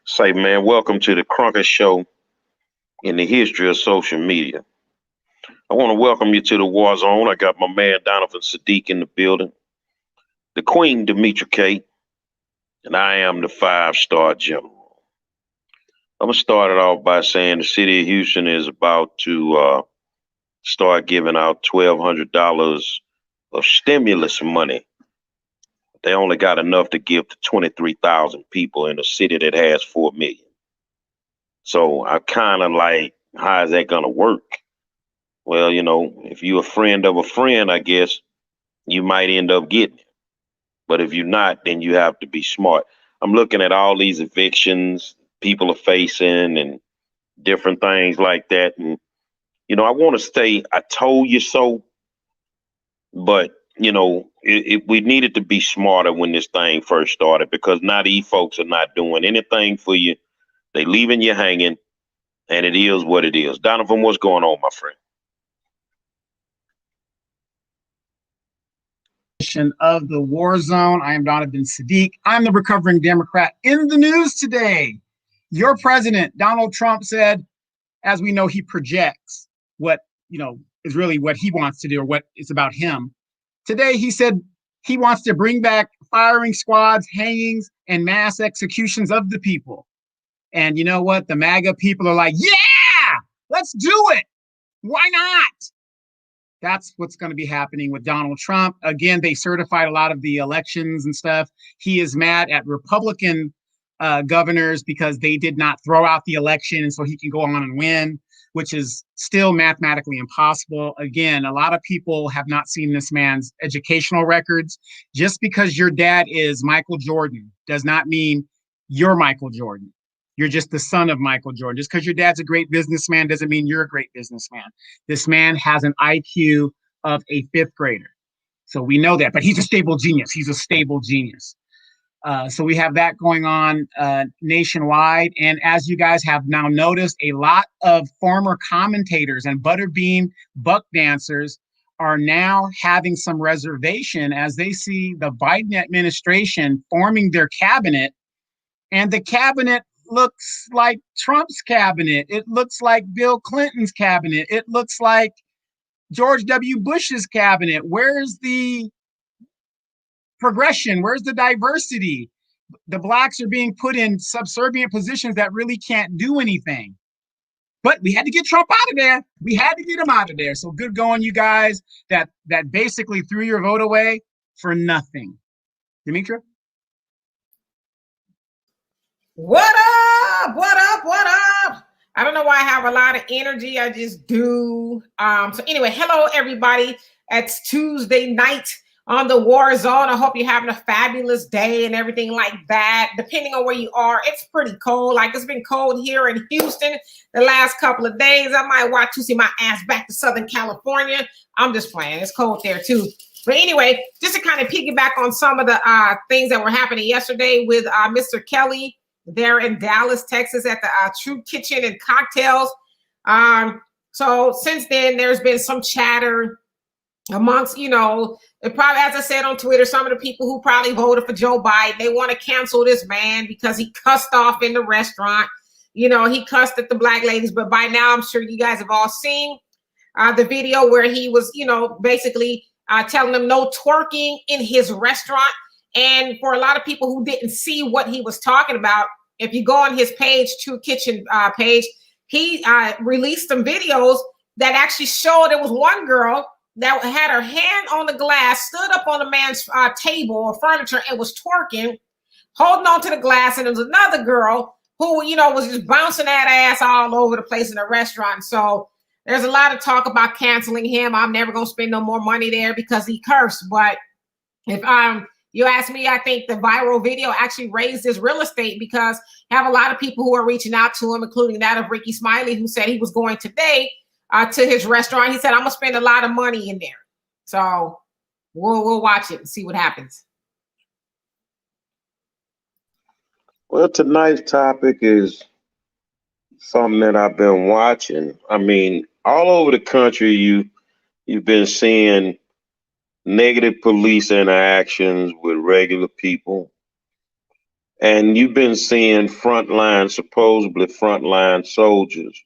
Say, man, welcome to the Cronkite Show in the history of social media. I want to welcome you to the War Zone. I got my man Donovan Sadiq in the building, the Queen Demetra K, and I am the five-star general. I'm going to start it off by saying the city of Houston is about to start giving out $1,200 of stimulus money. They only got enough to give to 23,000 people in a city that has 4 million. So I'm kind of like, how is that going to work? Well, if you're a friend of a friend, I guess you might end up getting it. But if you're not, then you have to be smart. I'm looking at all these evictions people are facing and different things like that. And, I want to say, I told you so, but, we needed to be smarter when this thing first started because now these folks are not doing anything for you. They leaving you hanging, and it is what it is. Donovan, what's going on, my friend? Of the War Zone. I am Donovan Sadiq. I'm the recovering Democrat. In the news today, your president, Donald Trump, said, as we know, he projects what, is really what he wants to do or what is about him. Today, he said he wants to bring back firing squads, hangings, and mass executions of the people. And you know what? The MAGA people are like, yeah, let's do it. Why not? That's what's going to be happening with Donald Trump. Again, they certified a lot of the elections and stuff. He is mad at Republican governors because they did not throw out the election, and so he can go on and win, which is still mathematically impossible. Again, a lot of people have not seen this man's educational records. Just because your dad is Michael Jordan does not mean you're Michael Jordan. You're just the son of Michael Jordan. Just because your dad's a great businessman doesn't mean you're a great businessman. This man has an IQ of a fifth grader. So we know that, but he's a stable genius. He's a stable genius. So we have that going on nationwide. And as you guys have now noticed, a lot of former commentators and butterbean buck dancers are now having some reservation as they see the Biden administration forming their cabinet. And the cabinet looks like Trump's cabinet. It looks like Bill Clinton's cabinet. It looks like George W. Bush's cabinet. Where's the progression? Where's the diversity? The blacks are being put in subservient positions that really can't do anything. But we had to get Trump out of there. We had to get him out of there. So good going, you guys, that basically threw your vote away for nothing. Demetra? What up? What up? What up? I don't know why I have a lot of energy. I just do. So anyway, hello everybody. It's Tuesday night on the War Zone. I hope you're having a fabulous day and everything like that. Depending on where you are, it's pretty cold. Like it's been cold here in Houston the last couple of days. I might watch you see my ass back to Southern California. I'm just playing. It's cold there too. But anyway, just to kind of piggyback on some of the things that were happening yesterday with Mr. Kelly there in Dallas, Texas at the True Kitchen and Cocktails. So since then, there's been some chatter amongst, probably, as I said on Twitter, some of the people who probably voted for Joe Biden, they want to cancel this man because he cussed off in the restaurant. He cussed at the black ladies, but by now I'm sure you guys have all seen the video where he was, basically telling them no twerking in his restaurant. And for a lot of people who didn't see what he was talking about, if you go on his page, True Kitchen page, he released some videos that actually showed there was one girl that had her hand on the glass, stood up on the man's table or furniture and was twerking, holding on to the glass. And there was another girl who, was just bouncing that ass all over the place in the restaurant. So there's a lot of talk about canceling him. I'm never going to spend no more money there because he cursed. But if you ask me, I think the viral video actually raised his real estate because I have a lot of people who are reaching out to him, including that of Ricky Smiley, who said he was going today to his restaurant. He said, I'm going to spend a lot of money in there. So we'll watch it and see what happens. Well, tonight's topic is something that I've been watching. I mean, all over the country, you've been seeing negative police interactions with regular people. And you've been seeing supposedly frontline soldiers,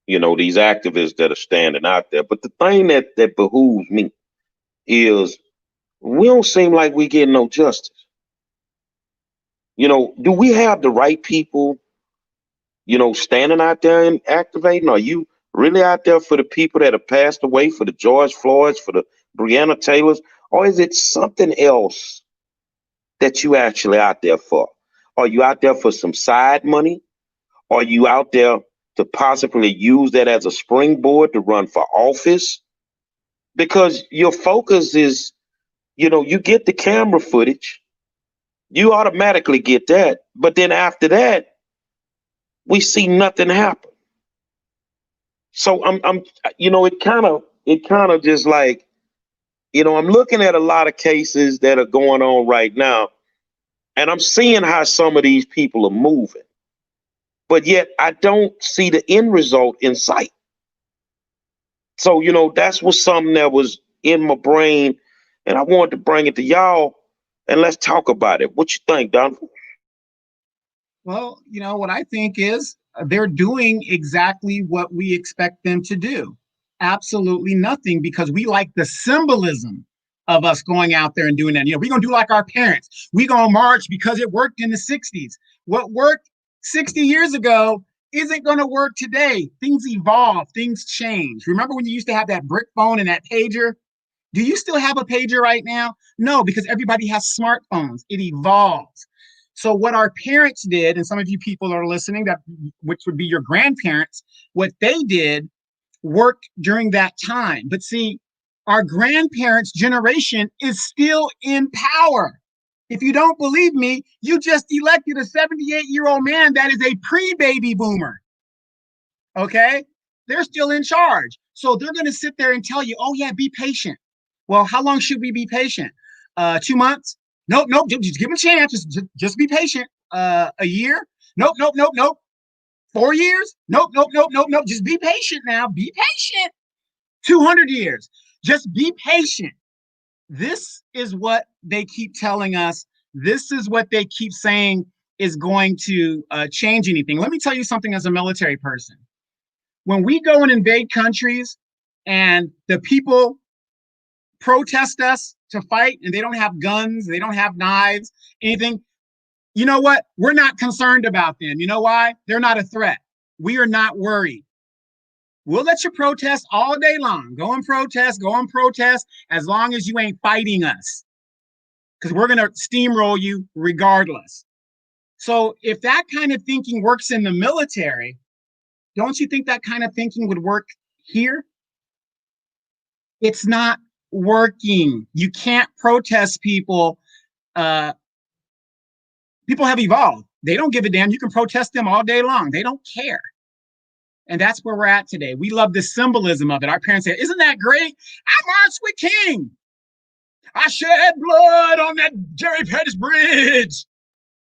these activists that are standing out there. But the thing that behooves me is we don't seem like we get no justice. Do we have the right people, standing out there and activating? Are you really out there for the people that have passed away, for the George Floyds, for the Breonna Taylors? Or is it something else that you actually out there for? Are you out there for some side money? Are you out there to possibly use that as a springboard to run for office? Because your focus is, you get the camera footage, you automatically get that. But then after that, we see nothing happen. So it kind of just like, I'm looking at a lot of cases that are going on right now, and I'm seeing how some of these people are moving, but yet I don't see the end result in sight. So, that's was something that was in my brain, and I wanted to bring it to y'all, and let's talk about it. What you think, Don? Well, what I think is they're doing exactly what we expect them to do. Absolutely nothing, because we like the symbolism of us going out there and doing that. We're going to do like our parents. We're going to march because it worked in the 60s. What worked 60 years ago isn't going to work today. Things evolve, things change. Remember when you used to have that brick phone and that pager? Do you still have a pager right now? No, because everybody has smartphones. It evolves. So what our parents did, and some of you people are listening, which would be your grandparents, what they did worked during that time. But see, our grandparents' generation is still in power. If you don't believe me, you just elected a 78-year-old man that is a pre-baby boomer. Okay? They're still in charge. So they're going to sit there and tell you, oh yeah, be patient. Well, how long should we be patient? 2 months? Nope. Just give them a chance. Just be patient. A year? Nope. 4 years? Nope. Just be patient now. Be patient. 200 years. Just be patient. This is what they keep telling us. This is what they keep saying is going to change anything. Let me tell you something as a military person. When we go and invade countries and the people protest us to fight and they don't have guns, they don't have knives, anything, you know what? We're not concerned about them. You know why? They're not a threat. We are not worried. We'll let you protest all day long. Go and protest as long as you ain't fighting us, because we're going to steamroll you regardless. So if that kind of thinking works in the military, don't you think that kind of thinking would work here? It's not working. You can't protest people. People have evolved. They don't give a damn. You can protest them all day long. They don't care. And that's where we're at today. We love the symbolism of it. Our parents said, isn't that great? I marched with King. I shed blood on that Jerry Pettis Bridge.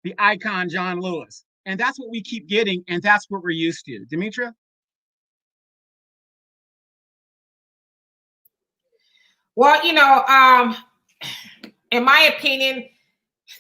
The icon, John Lewis. And that's what we keep getting. And that's what we're used to. Demetra? Well, in my opinion,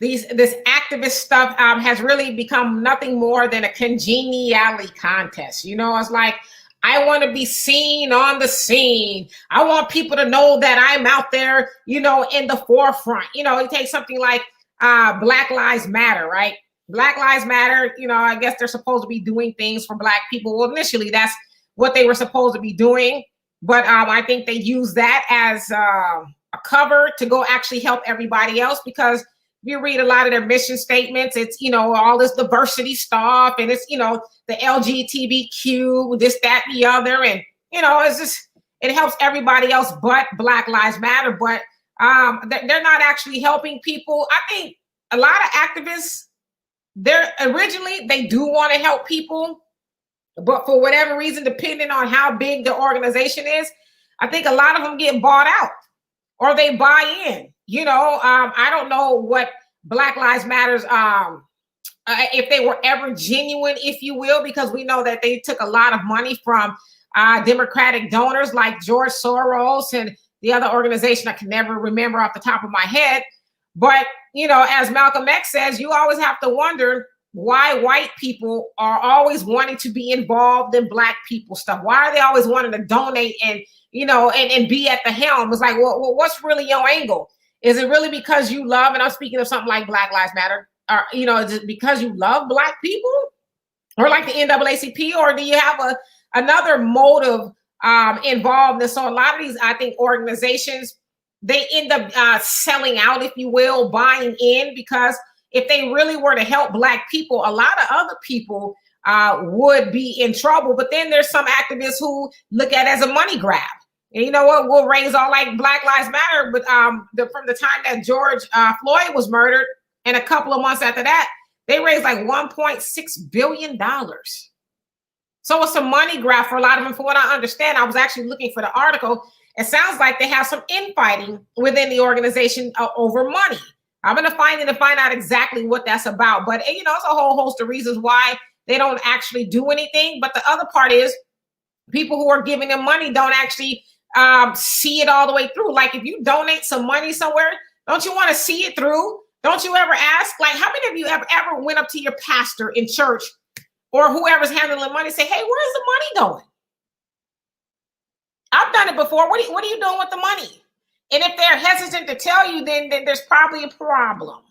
this activist stuff has really become nothing more than a congeniality contest. It's like, I want to be seen on the scene. I want people to know that I'm out there, in the forefront. You take something like Black Lives Matter, right? Black Lives Matter, I guess they're supposed to be doing things for Black people. Well, initially, that's what they were supposed to be doing. But I think they use that as a cover to go actually help everybody else, because if you read a lot of their mission statements, it's, all this diversity stuff, and it's, the LGBTQ, this, that, and the other. And, it's just, it helps everybody else but Black Lives Matter. But they're not actually helping people. I think a lot of activists, they do want to help people. But for whatever reason, depending on how big the organization is, I think a lot of them get bought out or they buy in. I don't know what Black Lives Matters, if they were ever genuine, if you will, because we know that they took a lot of money from Democratic donors like George Soros and the other organization I can never remember off the top of my head. But, as Malcolm X says, you always have to wonder why white people are always wanting to be involved in black people stuff. Why are they always wanting to donate and, and be at the helm? It's like, well, what's really your angle? Is it really because you love, and I'm speaking of something like Black Lives Matter, or, is it because you love black people? Or like the NAACP, or do you have another motive involved? And so a lot of these, I think, organizations, they end up selling out, if you will, buying in, because if they really were to help black people, a lot of other people would be in trouble. But then there's some activists who look at it as a money grab. And you know what? We'll raise all like Black Lives Matter, but from the time that George Floyd was murdered, and a couple of months after that, they raised like $1.6 billion. So it's a money grab for a lot of them. From what I understand, I was actually looking for the article. It sounds like they have some infighting within the organization over money. I'm going to find out exactly what that's about. But, it's a whole host of reasons why they don't actually do anything. But the other part is people who are giving them money don't actually see it all the way through. Like if you donate some money somewhere, don't you want to see it through? Don't you ever ask, like, how many of you ever went up to your pastor in church or whoever's handling money and say, hey, where's the money going? I've done it before. What are you doing with the money? And if they're hesitant to tell you, then there's probably a problem.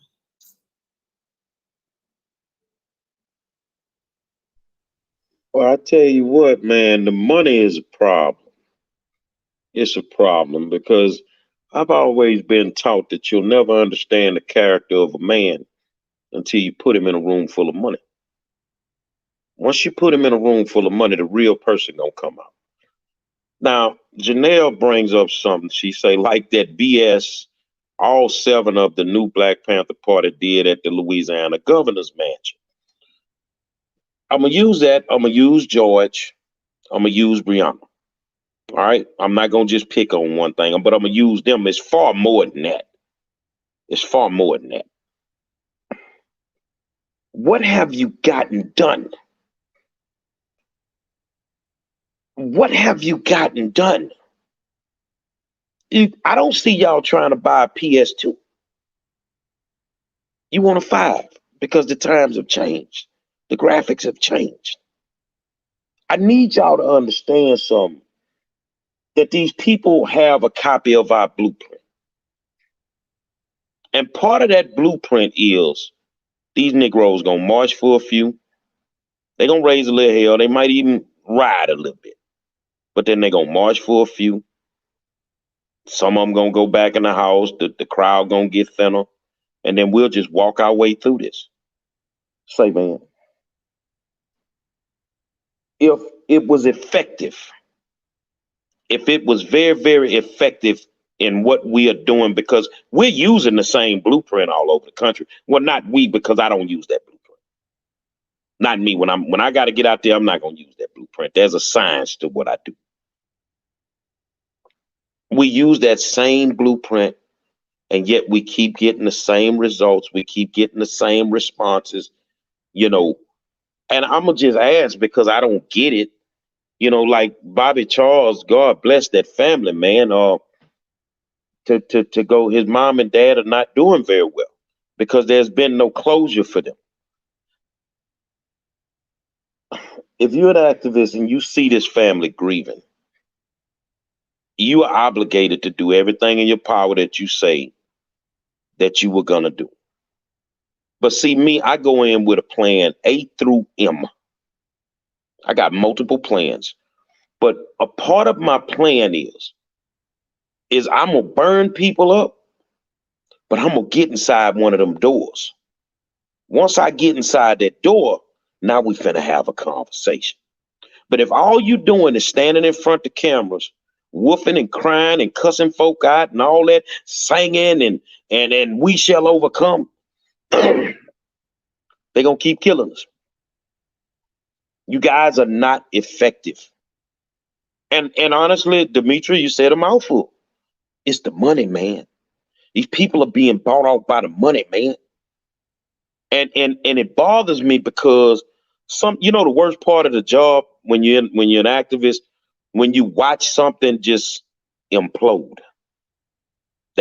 Well, I tell you what, man, the money is a problem. It's a problem because I've always been taught that you'll never understand the character of a man until you put him in a room full of money. Once you put him in a room full of money, the real person gonna come out. Now, Janelle brings up something. She say, like that BS all 7 of the new Black Panther Party did at the Louisiana governor's mansion. I'm gonna use that. I'm gonna use George. I'm gonna use Breonna. All right. I'm not gonna just pick on one thing, but I'm gonna use them. It's far more than that. It's far more than that. What have you gotten done? What have you gotten done? I don't see y'all trying to buy a PS2. You want a 5 because the times have changed. The graphics have changed. I need y'all to understand something, that these people have a copy of our blueprint. And part of that blueprint is these Negroes gonna march for a few. They gonna raise a little hell. They might even ride a little bit. But then they gonna march for a few. Some of them gonna go back in the house. The crowd gonna get thinner. And then we'll just walk our way through this. Say, man, if it was effective, if it was very, very effective in what we are doing, because we're using the same blueprint all over the country. Well, not we, because I don't use that blueprint. Not me. When I got to get out there, I'm not going to use that blueprint. There's a science to what I do. We use that same blueprint, and yet we keep getting the same results. We keep getting the same responses, And I'm going to just ask, because I don't get it. Like Bobby Charles, God bless that family, man. To go, his mom and dad are not doing very well because there's been no closure for them. If you're an activist and you see this family grieving, you are obligated to do everything in your power that you say that you were gonna do. But see, me, I go in with a plan A through M. I got multiple plans, but a part of my plan is I'm gonna burn people up, but I'm gonna get inside one of them doors. Once I get inside that door, now we finna have a conversation. But if all you doing is standing in front of cameras, woofing and crying and cussing folk out and all that, singing and we shall overcome, they're gonna keep killing us. You guys are not effective. And honestly, Dimitri, you said a mouthful. It's the money, man. These people are being bought off by the money, man. And it bothers me because the worst part of the job when you're an activist, when you watch something just implode.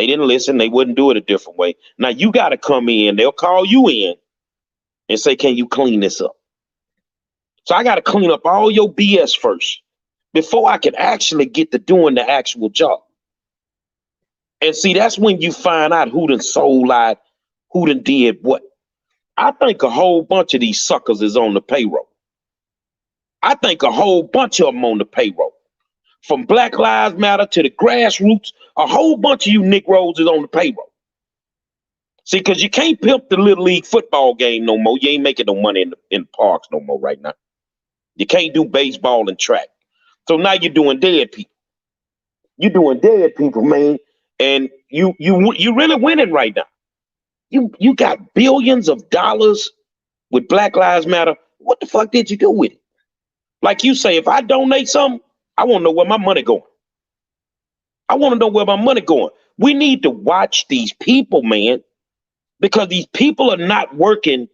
They didn't listen. They wouldn't do it a different way. Now you got to come in. They'll call you in and say, can you clean this up? So I got to clean up all your BS first before I can actually get to doing the actual job. And see, that's when you find out who done sold out, who done did what. I think a whole bunch of these suckers is on the payroll. I think a whole bunch of them on the payroll. From Black Lives Matter to the grassroots, a whole bunch of you Negroes is on the payroll. See, because you can't pimp the Little League football game no more. You ain't making no money in the parks no more right now. You can't do baseball and track. So now you're doing dead people. You're doing dead people, man. And you really winning right now. You got billions of dollars with Black Lives Matter. What the fuck did you do with it? Like you say, if I donate something, I want to know where my money going. I want to know where my money going. We need to watch these people, man, because these people are not working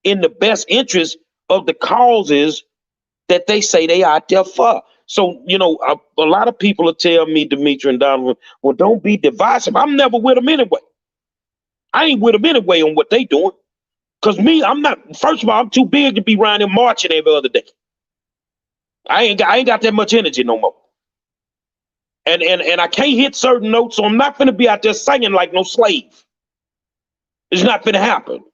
in the best interest of the causes that they say they out there for. So, you know, a lot of people will tell me, Demetri and Donovan, well, don't be divisive. I'm never with them anyway. I ain't with them anyway on what they doing. Because me, I'm not, first of all, I'm too big to be around and marching every other day. I ain't got that much energy no more. And I can't hit certain notes, so I'm not gonna be out there singing like no slave. It's not gonna happen.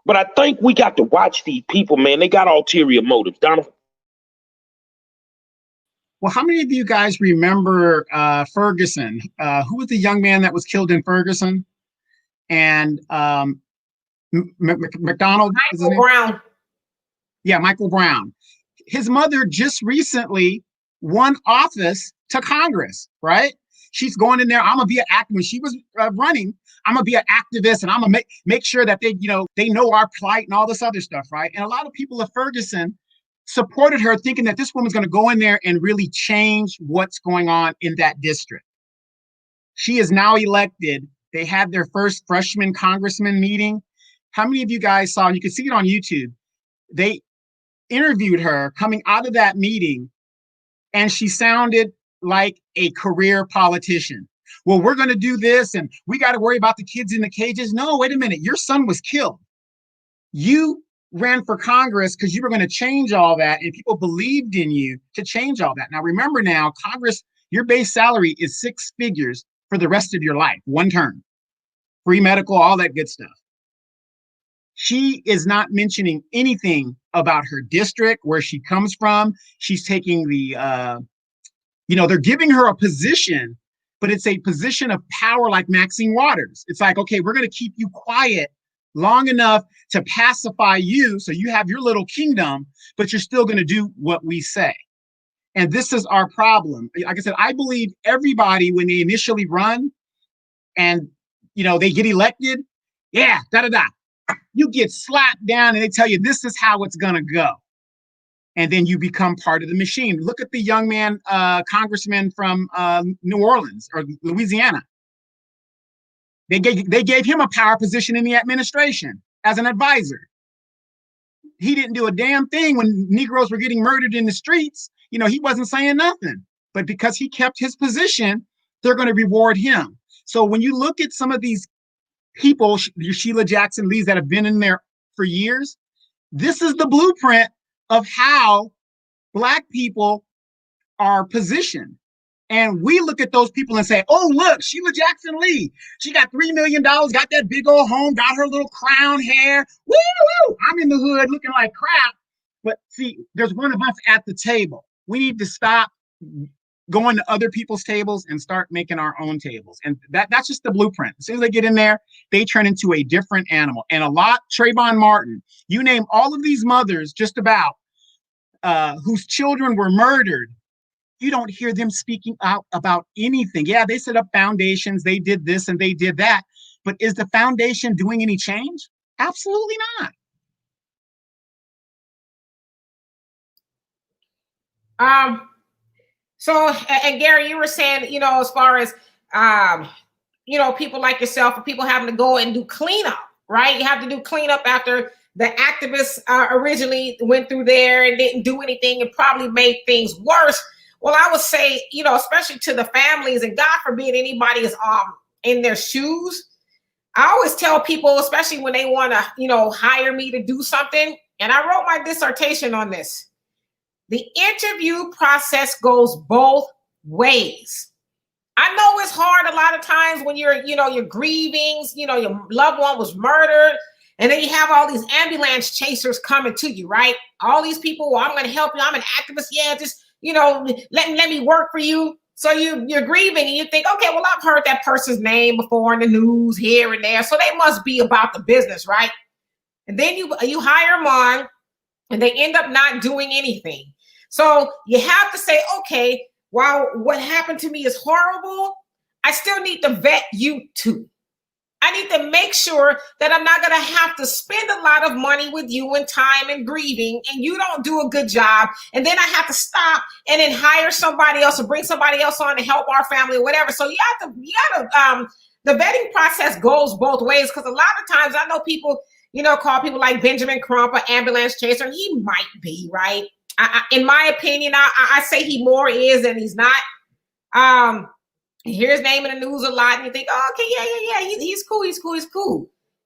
But I think we got to watch these people, man. They got ulterior motives. Donovan? Well, how many of you guys remember Ferguson? Who was the young man that was killed in Ferguson? And McDonald? Michael Brown. Yeah, Michael Brown. His mother just recently won office to Congress, right? She's going in there. I'm gonna be an activist. When she was running, I'm gonna be an activist, and I'm gonna make sure that they know our plight and all this other stuff, right? And a lot of people at Ferguson supported her, thinking that this woman's gonna go in there and really change what's going on in that district. She is now elected. They had their first freshman congressman meeting. How many of you guys saw? You can see it on YouTube. They interviewed her coming out of that meeting, and she sounded like a career politician. Well, we're going to do this, and we got to worry about the kids in the cages. No, wait a minute. Your son was killed. You ran for Congress because you were going to change all that, and people believed in you to change all that. Now, remember now, Congress, your base salary is 6 figures for the rest of your life, one term, free medical, all that good stuff. She is not mentioning anything about her district, where she comes from. She's taking the, they're giving her a position, but it's a position of power like Maxine Waters. It's like, okay, we're going to keep you quiet long enough to pacify you so you have your little kingdom, but you're still going to do what we say. And this is our problem. Like I said, I believe everybody, when they initially run and, they get elected, yeah, da-da-da. You get slapped down and they tell you this is how it's going to go. And then you become part of the machine. Look at the young man, congressman from New Orleans or Louisiana. They gave him a power position in the administration as an advisor. He didn't do a damn thing when Negroes were getting murdered in the streets. He wasn't saying nothing. But because he kept his position, they're going to reward him. So when you look at some of these people, your Sheila Jackson Lees that have been in there for years, this is the blueprint of how Black people are positioned. And we look at those people and say, oh, look, Sheila Jackson Lee, she got $3 million, got that big old home, got her little crown hair. Woo! I'm in the hood looking like crap. But see, there's one of us at the table. We need to stop going to other people's tables and start making our own tables. And that's just the blueprint. As soon as they get in there, they turn into a different animal. And Trayvon Martin, you name all of these mothers just about whose children were murdered, you don't hear them speaking out about anything. Yeah, they set up foundations, they did this and they did that. But is the foundation doing any change? Absolutely not. So, and Gary, you were saying, as far as, people like yourself, or people having to go and do cleanup, right? You have to do cleanup after the activists originally went through there and didn't do anything and probably made things worse. Well, I would say, especially to the families, and God forbid anybody is in their shoes, I always tell people, especially when they want to, hire me to do something, and I wrote my dissertation on this. The interview process goes both ways. I know it's hard a lot of times when you're grieving, your loved one was murdered, and then you have all these ambulance chasers coming to you, right? All these people, well, I'm going to help you. I'm an activist. Yeah, just, let me work for you. So you're grieving and you think, okay, well, I've heard that person's name before in the news here and there. So they must be about the business, right? And then you hire them on and they end up not doing anything. So you have to say, okay, while what happened to me is horrible, I still need to vet you too. I need to make sure that I'm not going to have to spend a lot of money with you and time and grieving, and you don't do a good job. And then I have to stop and then hire somebody else or bring somebody else on to help our family or whatever. So the vetting process goes both ways, because a lot of times I know people, call people like Benjamin Crump an ambulance chaser, and he might be, right? In my opinion, I say he more is than he's not. You hear his name in the news a lot, and you think, oh, okay, yeah, he's cool.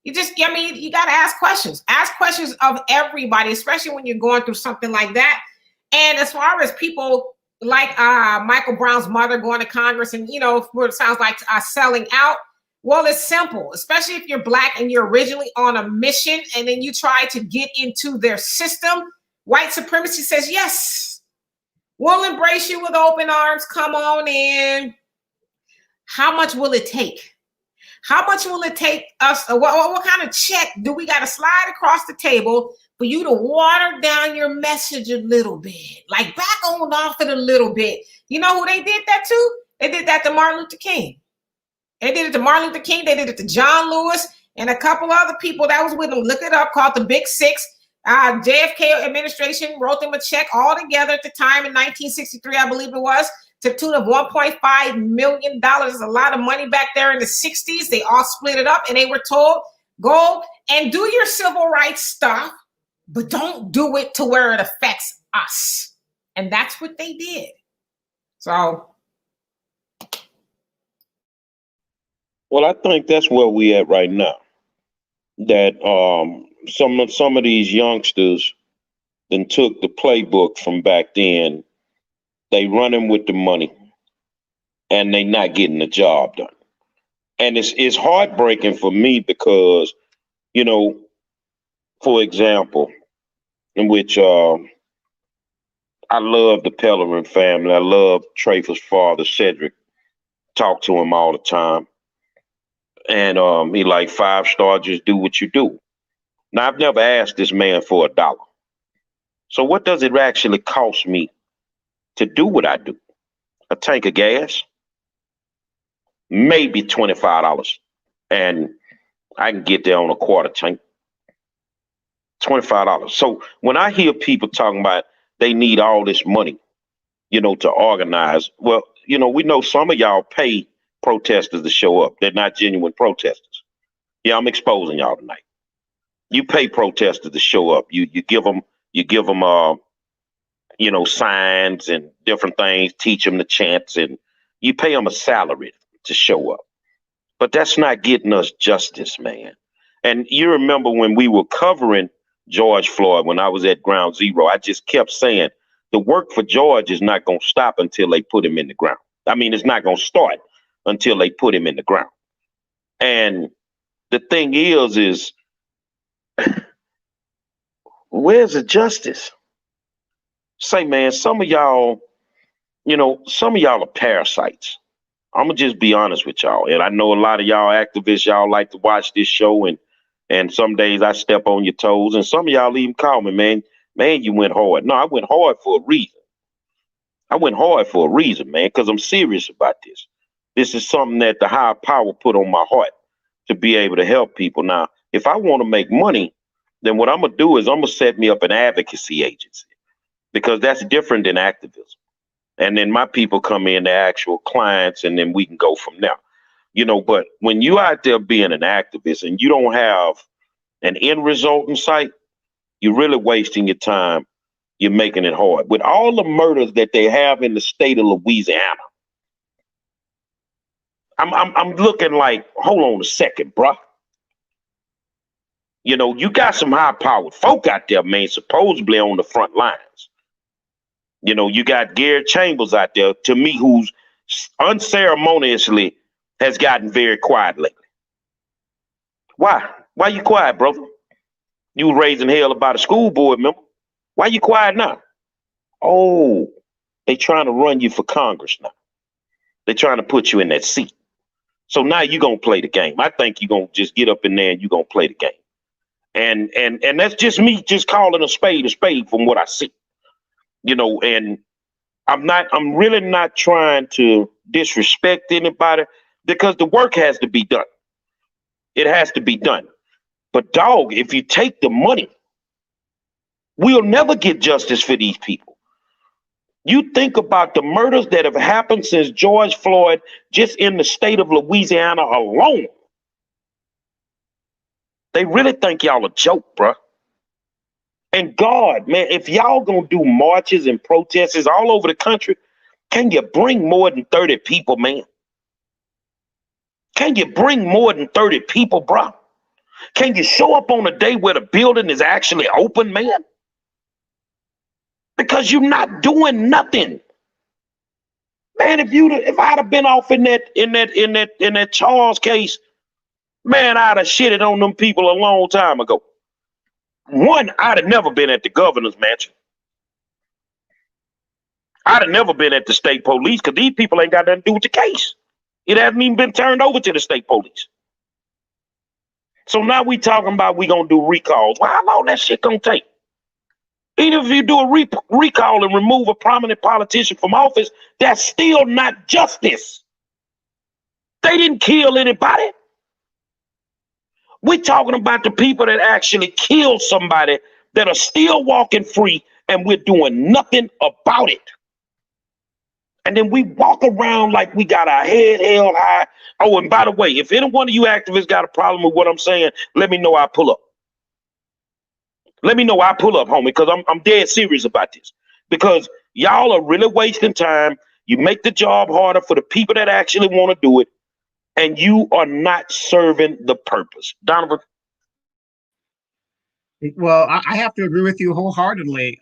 You just, you got to ask questions. Ask questions of everybody, especially when you're going through something like that. And as far as people like Michael Brown's mother going to Congress and, what it sounds like selling out, well, it's simple, especially if you're Black and you're originally on a mission and then you try to get into their system. White supremacy says, yes, we'll embrace you with open arms. Come on in. How much will it take? How much will it take us? What kind of check do we got to slide across the table for you to water down your message a little bit? Like back on off it a little bit. You know who they did that to? They did that to Martin Luther King. They did it to Martin Luther King. They did it to John Lewis and a couple other people that was with them. Look it up, called the Big Six. JFK administration wrote them a check all together at the time in 1963, I believe it was, to the tune of $1.5 million. There's a lot of money back there in the 60s. They all split it up and they were told, go and do your civil rights stuff, but don't do it to where it affects us. And that's what they did. So. Well, I think that's where we at right now. That some of these youngsters then took the playbook from back then. They running with the money and they not getting the job done. And it's heartbreaking for me because, for example, in which I love the Pellerin family. I love Trafer's father, Cedric. Talk to him all the time. And he like 5-star, just do what you do. Now, I've never asked this man for $1. So what does it actually cost me to do what I do? A tank of gas, maybe $25. And I can get there on a quarter tank. $25. So when I hear people talking about they need all this money, to organize, well, we know some of y'all pay protesters to show up. They're not genuine protesters. Yeah, I'm exposing y'all tonight. You pay protesters to show up. You give them signs and different things, teach them the chants, and you pay them a salary to show up. But that's not getting us justice, man. And you remember when we were covering George Floyd, when I was at Ground Zero, I just kept saying the work for George is not going to stop until they put him in the ground. I mean, it's not going to start until they put him in the ground. And the thing is where's the justice? Say, man, some of y'all are parasites. I'm gonna just be honest with y'all. And I know a lot of y'all activists, y'all like to watch this show, and some days I step on your toes, and some of y'all even call me, man, you went hard. No, I went hard for a reason. Man, because I'm serious about this. This is something that the higher power put on my heart to be able to help people. Now, if I want to make money, then what I'm going to do is I'm going to set me up an advocacy agency, because that's different than activism. And then my people come in, the actual clients, and then we can go from there. But when you out there being an activist and you don't have an end result in sight, you're really wasting your time. You're making it hard. With all the murders that they have in the state of Louisiana, I'm looking like, hold on a second, bruh. You know, you got some high-powered folk out there, man, supposedly on the front lines. You know, you got Garrett Chambers out there, to me, who's unceremoniously has gotten very quiet lately. Why? Why you quiet, brother? You was raising hell about a school board member. Why you quiet now? Oh, they trying to run you for Congress now. They're trying to put you in that seat. So now you're going to play the game. I think you're going to just get up in there and you're going to play the game. And that's just me just calling a spade from what I see. You know, and I'm really not trying to disrespect anybody because the work has to be done. It has to be done. But dog, if you take the money, we'll never get justice for these people. You think about the murders that have happened since George Floyd just in the state of Louisiana alone. They really think y'all a joke, bruh. And God, man, if y'all gonna do marches and protests all over the country, can you bring more than 30 people, man? Can you bring more than 30 people, bruh? Can you show up on a day where the building is actually open, man? Because you're not doing nothing. Man, if I'd have been off in that Charles case, man, I'd have shitted on them people a long time ago. One, I'd have never been at the governor's mansion. I'd have never been at the state police because these people ain't got nothing to do with the case. It hasn't even been turned over to the state police. So now we talking about we gonna do recalls. Well, how long that shit gonna take? Even if you do a recall and remove a prominent politician from office, that's still not justice. They didn't kill anybody. We're talking about the people that actually killed somebody that are still walking free and we're doing nothing about it. And then we walk around like we got our head held high. Oh, and by the way, if any one of you activists got a problem with what I'm saying, let me know. I'll pull up. Let me know. I'll pull up, homie, because I'm dead serious about this. Because y'all are really wasting time. You make the job harder for the people that actually want to do it. And you are not serving the purpose. Donovan? Well, I have to agree with you wholeheartedly.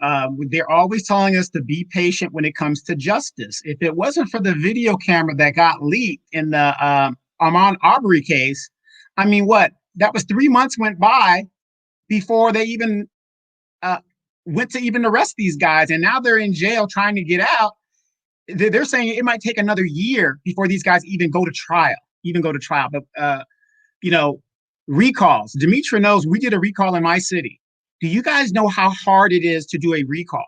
They're always telling us to be patient when it comes to justice. If it wasn't for the video camera that got leaked in the Ahmaud Arbery case, I mean, that was 3 months went by before they even went to even arrest these guys. And now they're in jail trying to get out. They're saying it might take another year before these guys even go to trial. But, recalls. Demetra knows we did a recall in my city. Do you guys know how hard it is to do a recall?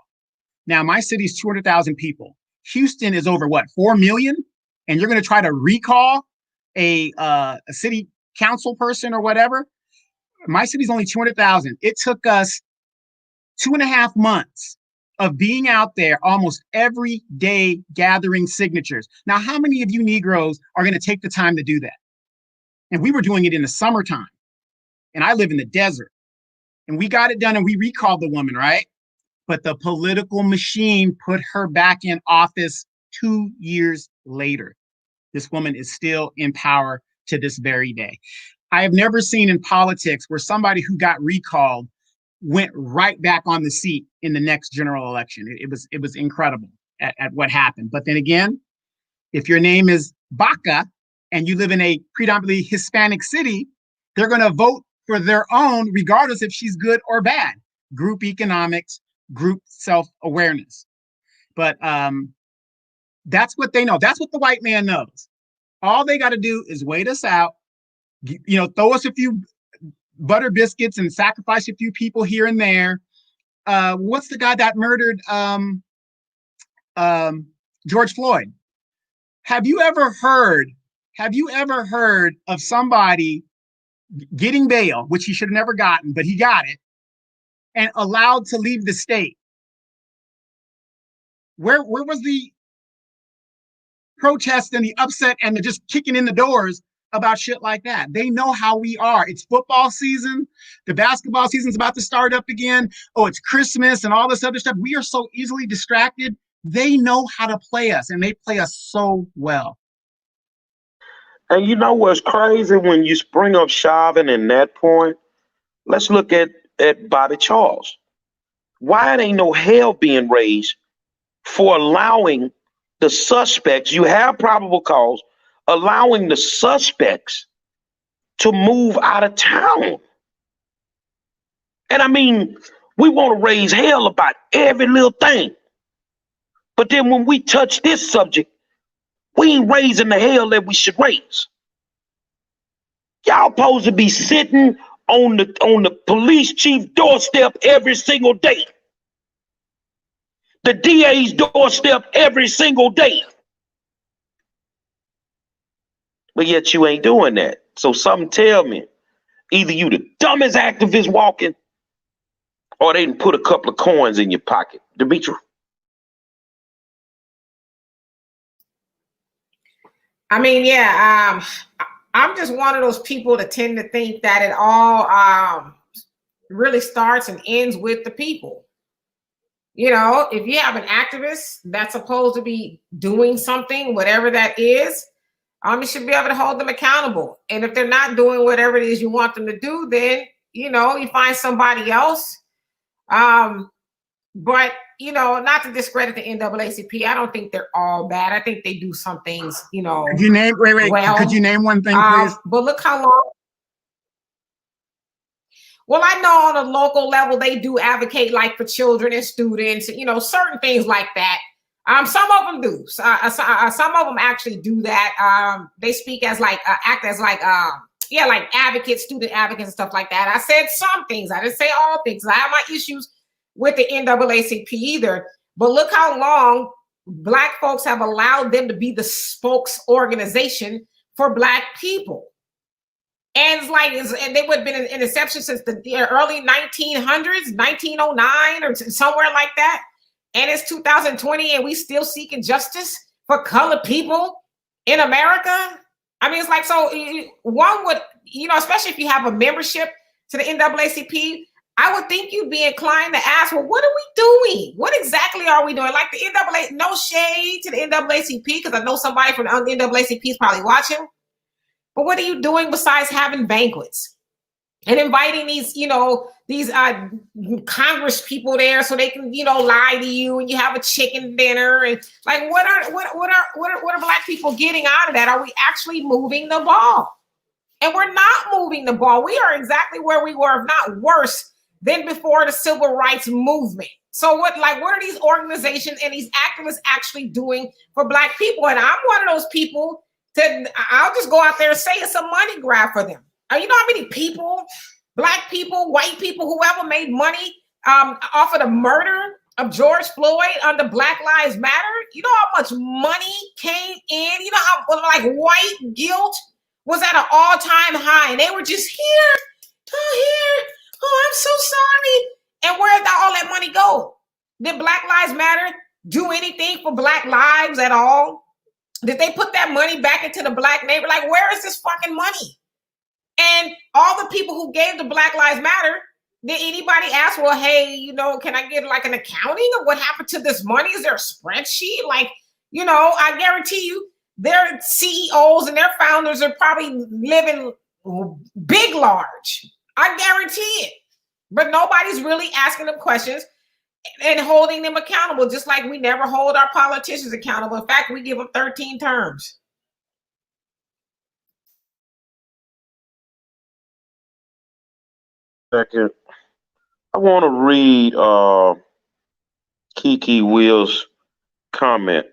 Now, my city is 200,000 people. Houston is over 4 million? And you're going to try to recall a city council person or whatever? My city's only 200,000. It took us 2.5 months of being out there almost every day gathering signatures. Now, how many of you Negroes are going to take the time to do that? And we were doing it in the summertime. And I live in the desert. And we got it done and we recalled the woman, right? But the political machine put her back in office 2 years later. This woman is still in power to this very day. I have never seen in politics where somebody who got recalled went right back on the seat in the next general election. It was incredible at what happened. But then again, if your name is Baca and you live in a predominantly Hispanic city, they're going to vote for their own, regardless if she's good or bad. Group economics, group self-awareness. But that's what they know. That's what the white man knows. All they got to do is wait us out, throw us a few butter biscuits and sacrifice a few people here and there. What's the guy that murdered George Floyd? Have you ever heard of somebody getting bail, which he should have never gotten, but he got it, and allowed to leave the state? Where was the protest and the upset and the just kicking in the doors about shit like that? They know how we are. It's football season. The basketball season's about to start up again. Oh, it's Christmas and all this other stuff. We are so easily distracted. They know how to play us, and they play us so well. And you know what's crazy when you bring up Chauvin and that point? Let's look at Bobby Charles. Why ain't no hell being raised for allowing the suspects, you have probable cause, allowing the suspects to move out of town? And I mean, we want to raise hell about every little thing. But then when we touch this subject, we ain't raising the hell that we should raise. Y'all supposed to be sitting on the police chief doorstep every single day. The DA's doorstep every single day. But yet you ain't doing that. So something tell me, either you the dumbest activist walking, or they didn't put a couple of coins in your pocket. Demetri? I mean, yeah, I'm just one of those people that tend to think that it all really starts and ends with the people. You know, if you have an activist that's supposed to be doing something, whatever that is, you should be able to hold them accountable. And if they're not doing whatever it is you want them to do, then, you know, you find somebody else. But, you know, not to discredit the NAACP, I don't think they're all bad. I think they do some things, you know. Could you name, well, could you name one thing, please? But look how long. Well, I know on a local level, they do advocate like for children and students, you know, certain things like that. Some of them do. Some of them actually do that. They speak as like, act as like, yeah, like advocates, student advocates and stuff like that. I said some things. I didn't say all things. I have my issues with the NAACP either. But look how long Black folks have allowed them to be the spokes organization for Black people. And it's like, and they would have been in inception since the early 1900s, 1909 or somewhere like that. And it's 2020 and we still seeking justice for colored people in America. I mean, it's like, so one would, you know, especially if you have a membership to the NAACP, I would think you'd be inclined to ask, well, what are we doing? What exactly are we doing? Like the NAACP, no shade to the NAACP, because I know somebody from the NAACP is probably watching. But what are you doing besides having banquets and inviting these, you know, these Congress people there so they can, you know, lie to you and you have a chicken dinner and like what are Black people getting out of that? Are we actually moving the ball? And we're not moving the ball. We are exactly where we were, if not worse, than before the civil rights movement. So what are these organizations and these activists actually doing for Black people? And I'm one of those people. I'll just go out there and say it's a money grab for them. You know how many people, Black people, white people, whoever made money off of the murder of George Floyd under Black Lives Matter? You know how much money came in? You know how like white guilt was at an all-time high and they were just here, oh, I'm so sorry. And where did all that money go? Did Black Lives Matter do anything for Black lives at all? Did they put that money back into the Black neighbor? Like, where is this fucking money? And all the people who gave the Black Lives Matter, did anybody ask, well, hey, you know, can I get like an accounting of what happened to this money? Is there a spreadsheet? Like, you know, I guarantee you their CEOs and their founders are probably living big, large. I guarantee it. But nobody's really asking them questions and holding them accountable, just like we never hold our politicians accountable. In fact, we give them 13 terms. Second, I want to read Kiki Will's comment.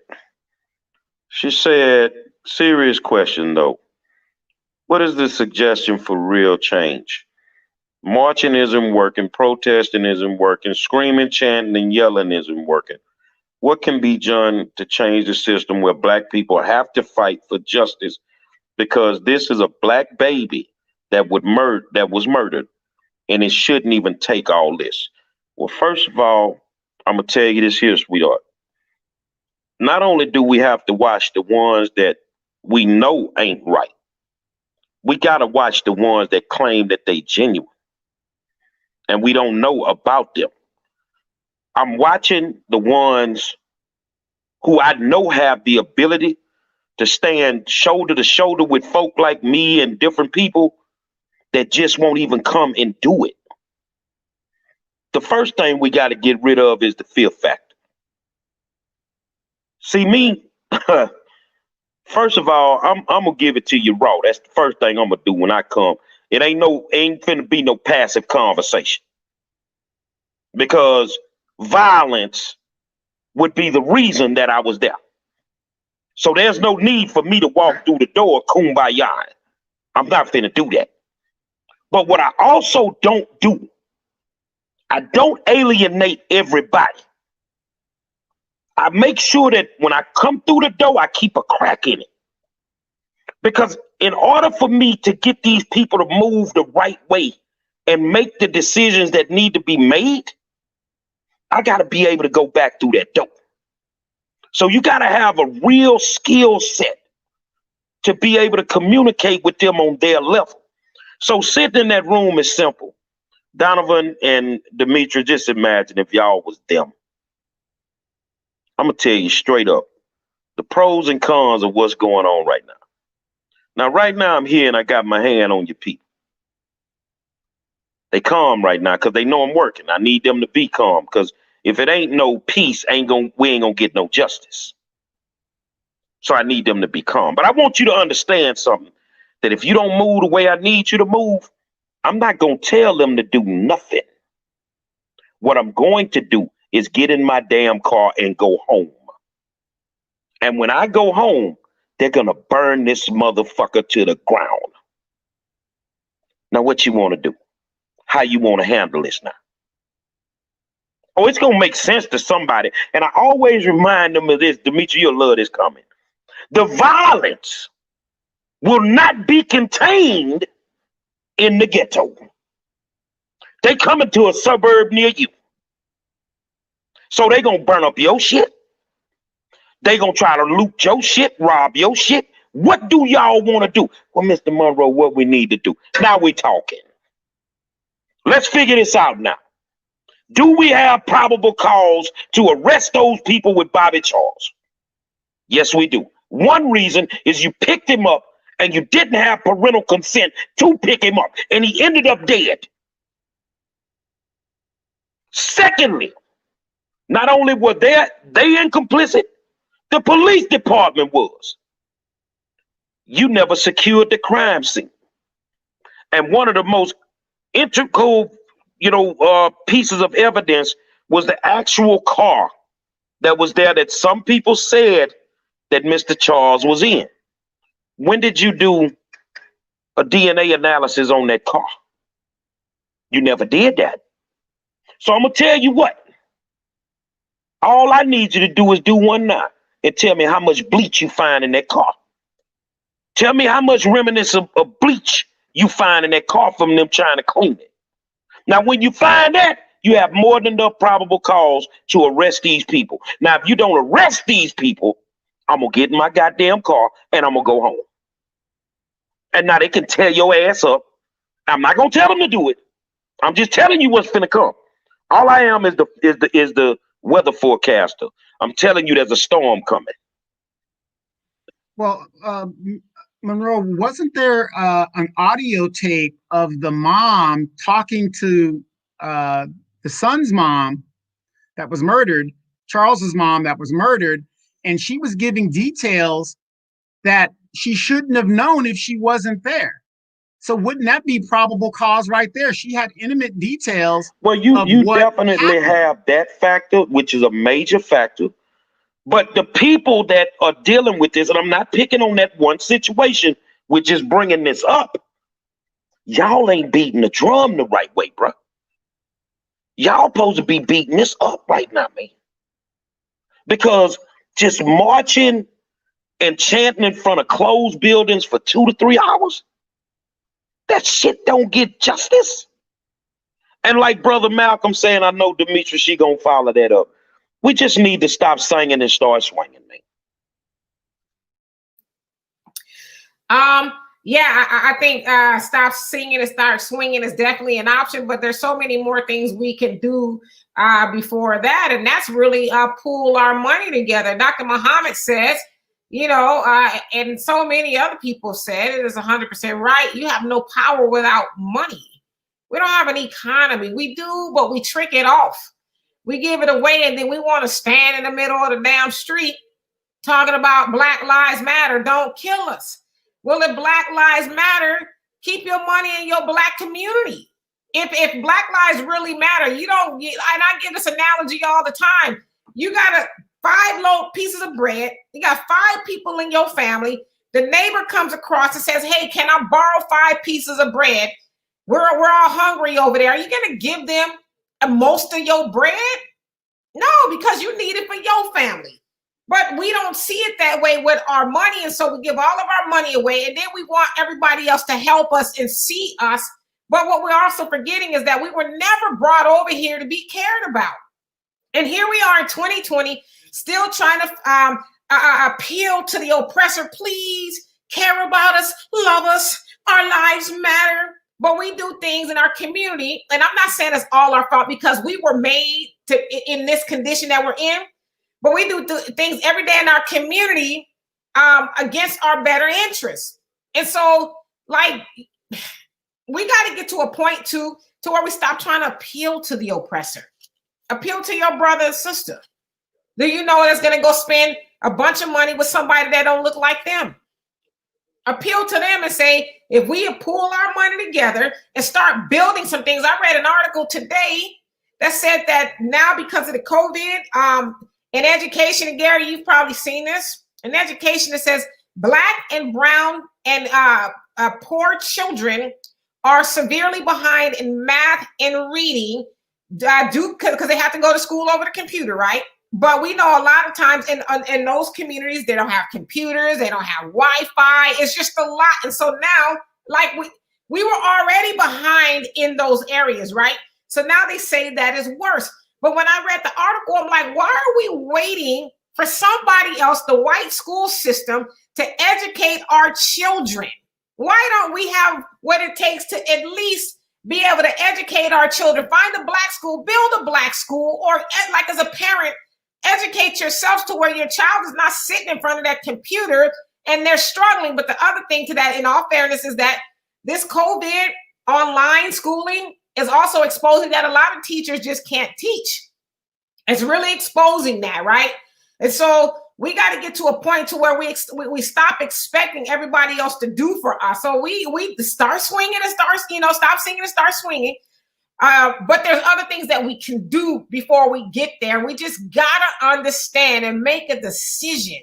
She said, serious question though. What is the suggestion for real change? Marching isn't working, protesting isn't working, screaming, chanting, and yelling isn't working. What can be done to change the system where Black people have to fight for justice because this is a Black baby that was murdered, and it shouldn't even take all this? Well, first of all, I'm gonna tell you this here, sweetheart. Not only do we have to watch the ones that we know ain't right, we gotta watch the ones that claim that they genuine. And we don't know about them. I'm watching the ones who I know have the ability to stand shoulder to shoulder with folk like me and different people that just won't even come and do it. The first thing we got to get rid of is the fear factor. See me, first of all, I'm gonna give it to you raw. That's the first thing I'm gonna do when I come. It ain't finna be no passive conversation, because violence would be the reason that I was there. So there's no need for me to walk through the door kumbaya. I'm not finna do that. But what I also don't do, I don't alienate everybody. I make sure that when I come through the door, I keep a crack in it. Because in order for me to get these people to move the right way and make the decisions that need to be made, I got to be able to go back through that door. So you got to have a real skill set to be able to communicate with them on their level. So sitting in that room is simple. Donovan and Demetri, just imagine if y'all was them. I'm going to tell you straight up the pros and cons of what's going on right now. Now, right now, I'm here and I got my hand on your people. They calm right now because they know I'm working. I need them to be calm, because if it ain't no peace, we ain't gonna get no justice. So I need them to be calm. But I want you to understand something, that if you don't move the way I need you to move, I'm not gonna tell them to do nothing. What I'm going to do is get in my damn car and go home. And when I go home, they're gonna burn this motherfucker to the ground. Now, what you want to do? How you want to handle this now? Oh, it's gonna make sense to somebody. And I always remind them of this. Demetri, you'll love this comment. The violence will not be contained in the ghetto. They coming to a suburb near you. So they gonna burn up your shit. They gonna try to loot your shit, rob your shit. What do y'all want to do? Well, Mr. Monroe, what we need to do. Now we talking. Let's figure this out now. Do we have probable cause to arrest those people with Bobby Charles? Yes, we do. One reason is you picked him up and you didn't have parental consent to pick him up, and he ended up dead. Secondly, not only were they complicit, the police department was. You never secured the crime scene. And one of the most integral, pieces of evidence was the actual car that was there that some people said that Mr. Charles was in. When did you do a DNA analysis on that car? You never did that. So I'm going to tell you what. All I need you to do is do one now and tell me how much bleach you find in that car. Tell me how much remnants of bleach you find in that car from them trying to clean it. Now, when you find that, you have more than enough probable cause to arrest these people. Now, if you don't arrest these people, I'm going to get in my goddamn car and I'm going to go home. And now they can tear your ass up. I'm not going to tell them to do it. I'm just telling you what's finna come. All I am is the weather forecaster. I'm telling you there's a storm coming. Well, Monroe, wasn't there an audio tape of the mom talking to the son's mom that was murdered, Charles's mom that was murdered, and she was giving details that she shouldn't have known if she wasn't there? So wouldn't that be probable cause right there? She had intimate details. Well, you definitely have that factor, which is a major factor. But the people that are dealing with this, and I'm not picking on that one situation, we're just bringing this up. Y'all ain't beating the drum the right way, bro. Y'all supposed to be beating this up right now, man. Because just marching and chanting in front of closed buildings for 2 to 3 hours, that shit don't get justice. And like Brother Malcolm saying, I know Demetri, she gonna follow that up. We just need to stop singing and start swinging, man. Yeah, I think stop singing and start swinging is definitely an option, but there's so many more things we can do before that, and that's really pool our money together. Dr. Muhammad says And so many other people said it is 100% right. You have no power without money. We don't have an economy. We do, but we trick it off. We give it away, and then we want to stand in the middle of the damn street talking about Black Lives Matter. Don't kill us. Well, if Black Lives Matter, keep your money in your Black community. If Black lives really matter, and I give this analogy all the time. You got 5 low pieces of bread. You got 5 people in your family. The neighbor comes across and says, "Hey, can I borrow 5 pieces of bread? We're all hungry over there." Are you going to give them most of your bread? No, because you need it for your family. But we don't see it that way with our money. And so we give all of our money away. And then we want everybody else to help us and see us. But what we're also forgetting is that we were never brought over here to be cared about. And here we are in 2020, still trying to appeal to the oppressor. Please care about us, love us, our lives matter. But we do things in our community. And I'm not saying it's all our fault, because we were made in this condition that we're in. But we do things every day in our community against our better interests. And so, we got to get to a point to where we stop trying to appeal to the oppressor. Appeal to your brother and sister. Do you know that's going to go spend a bunch of money with somebody that don't look like them? Appeal to them and say, if we pool our money together and start building some things. I read an article today that said that now, because of the COVID, in education, and Gary, you've probably seen this. In education, it says Black and brown and poor children are severely behind in math and reading, because they have to go to school over the computer, right? But we know a lot of times in those communities, they don't have computers, they don't have Wi-Fi. It's just a lot. And so now, we were already behind in those areas, right? So now they say that is worse. But when I read the article, I'm like, why are we waiting for somebody else, the white school system, to educate our children? Why don't we have what it takes to at least be able to educate our children? Find a Black school, build a Black school, or as a parent, educate yourself to where your child is not sitting in front of that computer and they're struggling. But the other thing to that, in all fairness, is that this COVID online schooling is also exposing that a lot of teachers just can't teach. It's really exposing that, right? And so we got to get to a point to where we stop expecting everybody else to do for us. So we start swinging and stop singing and start swinging. But there's other things that we can do before we get there. We just got to understand and make a decision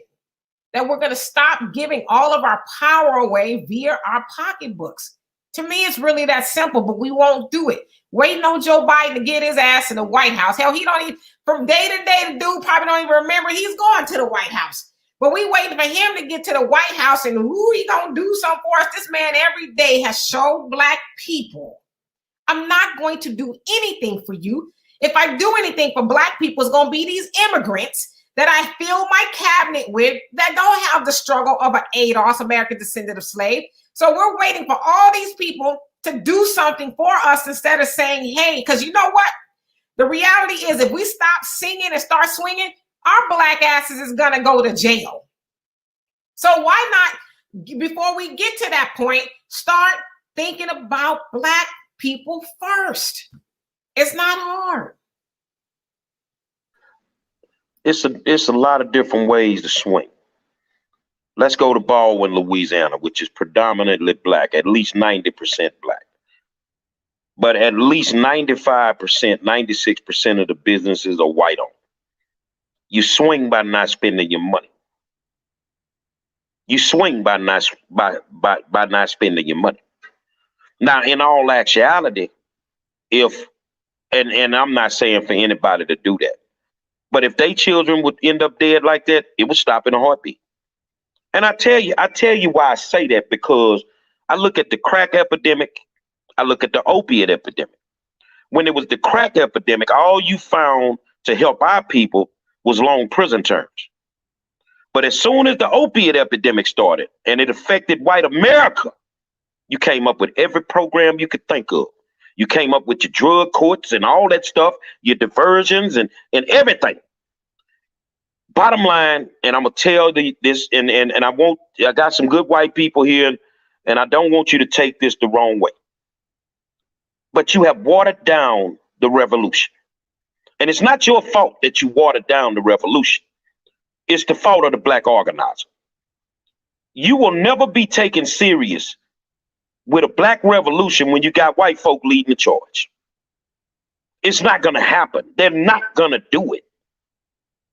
that we're going to stop giving all of our power away via our pocketbooks. To me, it's really that simple, but we won't do it. Waiting on Joe Biden to get his ass in the White House. Hell, he don't even, from day to day, the dude probably don't even remember he's going to the White House. But we waiting for him to get to the White House, and who he gonna do something for us? This man every day has showed Black people, I'm not going to do anything for you. If I do anything for Black people, it's gonna be these immigrants that I fill my cabinet with that don't have the struggle of an ADOS, American descendant of slave. So we're waiting for all these people to do something for us instead of saying, hey, because you know what? The reality is, if we stop singing and start swinging, our Black asses is going to go to jail. So why not, before we get to that point, start thinking about Black people first? It's not hard. It's a lot of different ways to swing. Let's go to Baldwin, Louisiana, which is predominantly Black, at least 90% Black. But at least 95%, 96% of the businesses are white owned. You swing by not spending your money. You swing by not spending your money. Now, in all actuality, and I'm not saying for anybody to do that, but if they children would end up dead like that, it would stop in a heartbeat. And I tell you why I say that, because I look at the crack epidemic, I look at the opiate epidemic. When it was the crack epidemic, all you found to help our people was long prison terms. But as soon as the opiate epidemic started and it affected white America, you came up with every program you could think of. You came up with your drug courts and all that stuff, your diversions and everything. bottom line, and I'm gonna tell this, and I got some good white people here, and I don't want you to take this the wrong way. But you have watered down the revolution. And it's not your fault that you watered down the revolution. It's the fault of the black organizer. You will never be taken serious with a black revolution when you got white folk leading the charge. It's not going to happen. They're not going to do it.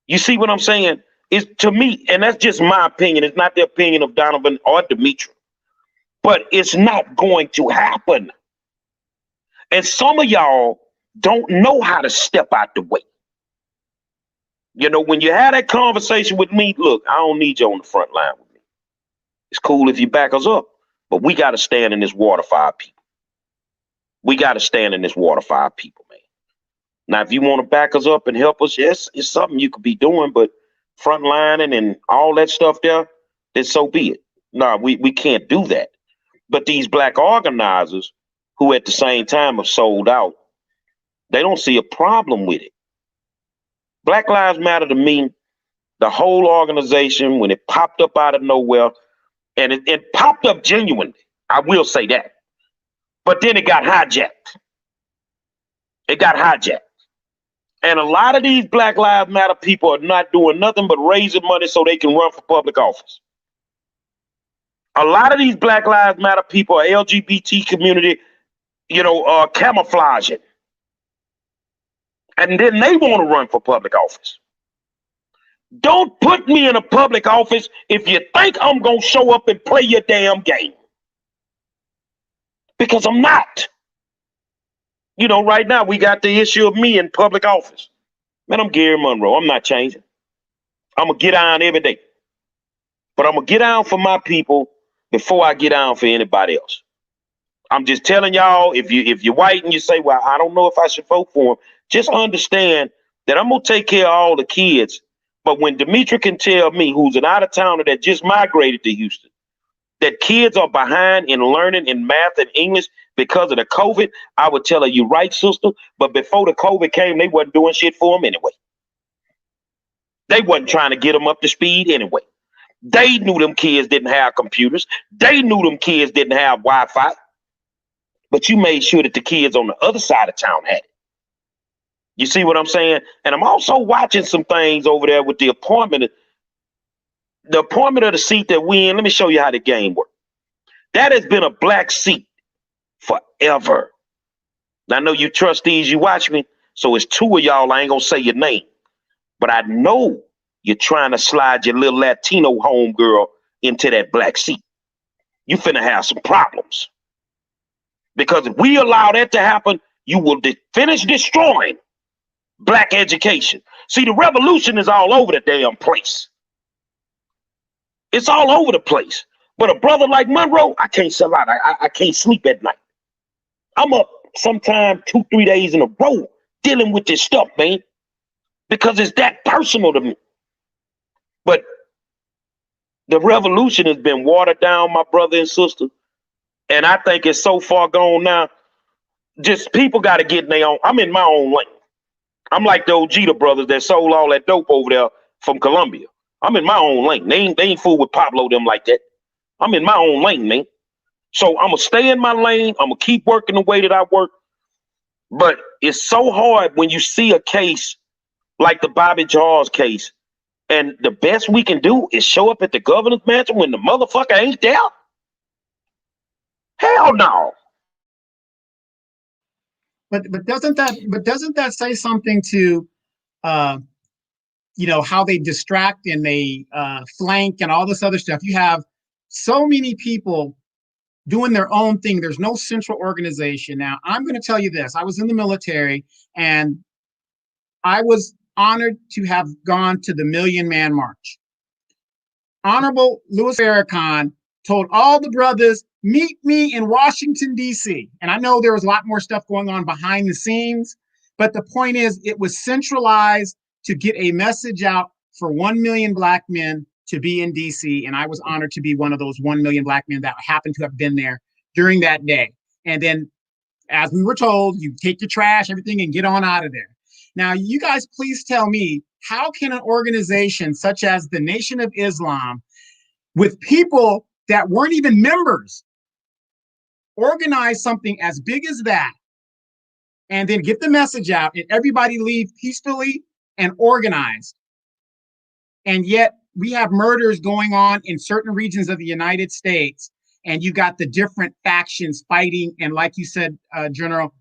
You see what I'm saying? It's, to me, and that's just my opinion. It's not the opinion of Donovan or Demetri. But it's not going to happen. And some of y'all don't know how to step out the way. You know, when you had that conversation with me, look, I don't need you on the front line with me. It's cool if you back us up, but we got to stand in this water for our people. We got to stand in this water for our people, man. Now, if you want to back us up and help us, yes, it's something you could be doing, but frontlining and all that stuff there, then so be it. No, we can't do that. But these black organizers who at the same time have sold out, they don't see a problem with it. Black Lives Matter to me, the whole organization, when it popped up out of nowhere, and it popped up genuinely, I will say that. But then it got hijacked. It got hijacked. And a lot of these Black Lives Matter people are not doing nothing but raising money so they can run for public office. A lot of these Black Lives Matter people are LGBT community, camouflaging. And then they want to run for public office. Don't put me in a public office if you think I'm going to show up and play your damn game. Because I'm not. You know, right now we got the issue of me in public office. Man, I'm Gary Monroe. I'm not changing. I'm going to get down every day. But I'm going to get down for my people before I get down for anybody else. I'm just telling y'all, if you're white and you say, well, I don't know if I should vote for him, just understand that I'm going to take care of all the kids. But when Demetri can tell me, who's an out-of-towner that just migrated to Houston, that kids are behind in learning in math and English because of the COVID, I would tell her, you're right, sister. But before the COVID came, they wasn't doing shit for them anyway. They wasn't trying to get them up to speed anyway. They knew them kids didn't have computers. They knew them kids didn't have Wi-Fi. But you made sure that the kids on the other side of town had it. You see what I'm saying? And I'm also watching some things over there with the appointment. The appointment of the seat that we in. Let me show you how the game works. That has been a black seat forever. Now, I know you trustees, you watch me. So it's two of y'all. I ain't going to say your name. But I know you're trying to slide your little Latino homegirl into that black seat. You finna have some problems. Because if we allow that to happen, you will finish destroying black education. See, the revolution is all over the damn place. It's all over the place. But a brother like Monroe, I can't sell out. I can't sleep at night. I'm up sometime 2-3 days in a row dealing with this stuff, man. Because it's that personal to me. But the revolution has been watered down, my brother and sister. And I think it's so far gone now. Just people got to get in their own. I'm in my own lane. I'm like the Ojeda brothers that sold all that dope over there from Colombia. I'm in my own lane. They ain't fool with Pablo them like that. I'm in my own lane, man. So I'm going to stay in my lane. I'm going to keep working the way that I work. But it's so hard when you see a case like the Bobby Charles case. And the best we can do is show up at the governor's mansion when the motherfucker ain't there. Hell no. But doesn't that say something to how they distract and they flank and all this other stuff? You have so many people doing their own thing. There's no central organization. Now, I'm going to tell you this. I was in the military and I was honored to have gone to the Million Man March. Honorable Louis Farrakhan told all the brothers, meet me in Washington, D.C. And I know there was a lot more stuff going on behind the scenes, but the point is it was centralized to get a message out for 1 million Black men to be in D.C. And I was honored to be one of those 1 million Black men that happened to have been there during that day. And then, as we were told, you take your trash, everything, and get on out of there. Now, you guys, please tell me, how can an organization such as the Nation of Islam, with people that weren't even members, organize something as big as that, and then get the message out and everybody leave peacefully and organized? And yet we have murders going on in certain regions of the United States, and you got the different factions fighting. And like you said, General,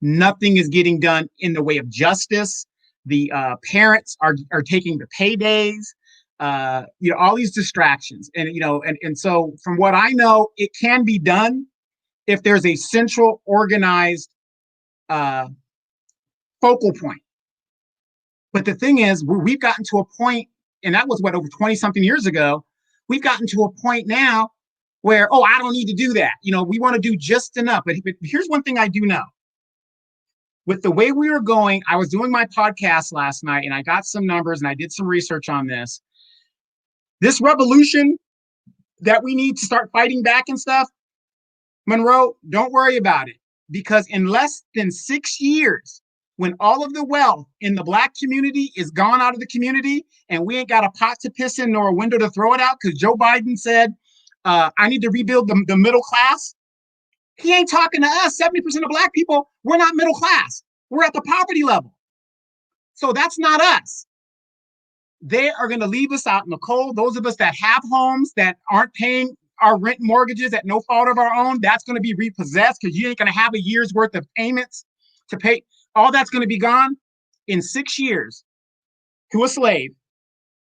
nothing is getting done in the way of justice. The parents are taking the paydays, all these distractions. And so from what I know, it can be done if there's a central organized focal point. But the thing is, we've gotten to a point, and that was over 20 something years ago. We've gotten to a point now where, I don't need to do that. We want to do just enough. But here's one thing I do know. With the way we were going, I was doing my podcast last night and I got some numbers and I did some research on this. This revolution that we need to start fighting back and stuff, Monroe, don't worry about it. Because in less than 6 years, when all of the wealth in the Black community is gone out of the community and we ain't got a pot to piss in nor a window to throw it out because Joe Biden said, I need to rebuild the middle class. He ain't talking to us. 70% of Black people, we're not middle class. We're at the poverty level. So that's not us. They are going to leave us out in the cold. Those of us that have homes that aren't paying our rent mortgages at no fault of our own, that's going to be repossessed because you ain't going to have a year's worth of payments to pay. All that's going to be gone in 6 years to a slave.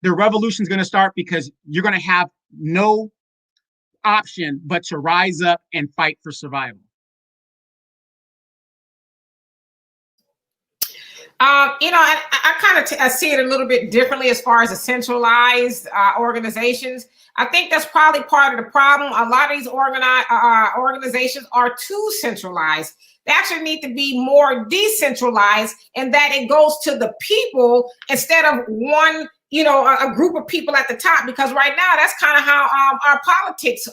The revolution is going to start because you're going to have no option but to rise up and fight for survival. I kind of see it a little bit differently as far as the centralized organizations. I think that's probably part of the problem. A lot of these organizations are too centralized. They actually need to be more decentralized, and that it goes to the people instead of one, a group of people at the top. Because right now, that's kind of how our politics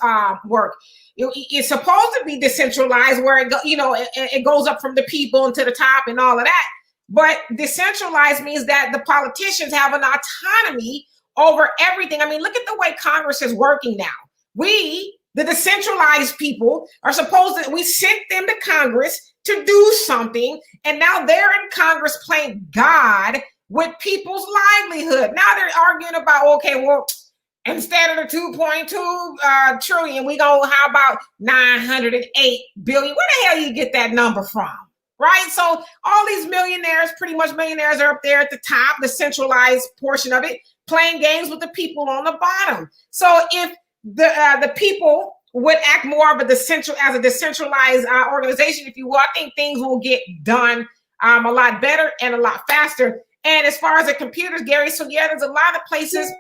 work. It's supposed to be decentralized, where it goes up from the people and to the top and all of that. But decentralized means that the politicians have an autonomy over everything. I mean, look at the way Congress is working now. We, the decentralized people, are supposed to, we sent them to Congress to do something, and now they're in Congress playing God with people's livelihood. Now they're arguing about, okay, well, instead of the 2.2 trillion, how about 908 billion? Where the hell you get that number from? Right? So all these pretty much millionaires are up there at the top, the centralized portion of it, playing games with the people on the bottom. So if the people would act more of a decentralized organization, if you will, I think things will get done a lot better and a lot faster. And as far as the computers, Gary, so yeah, there's a lot of places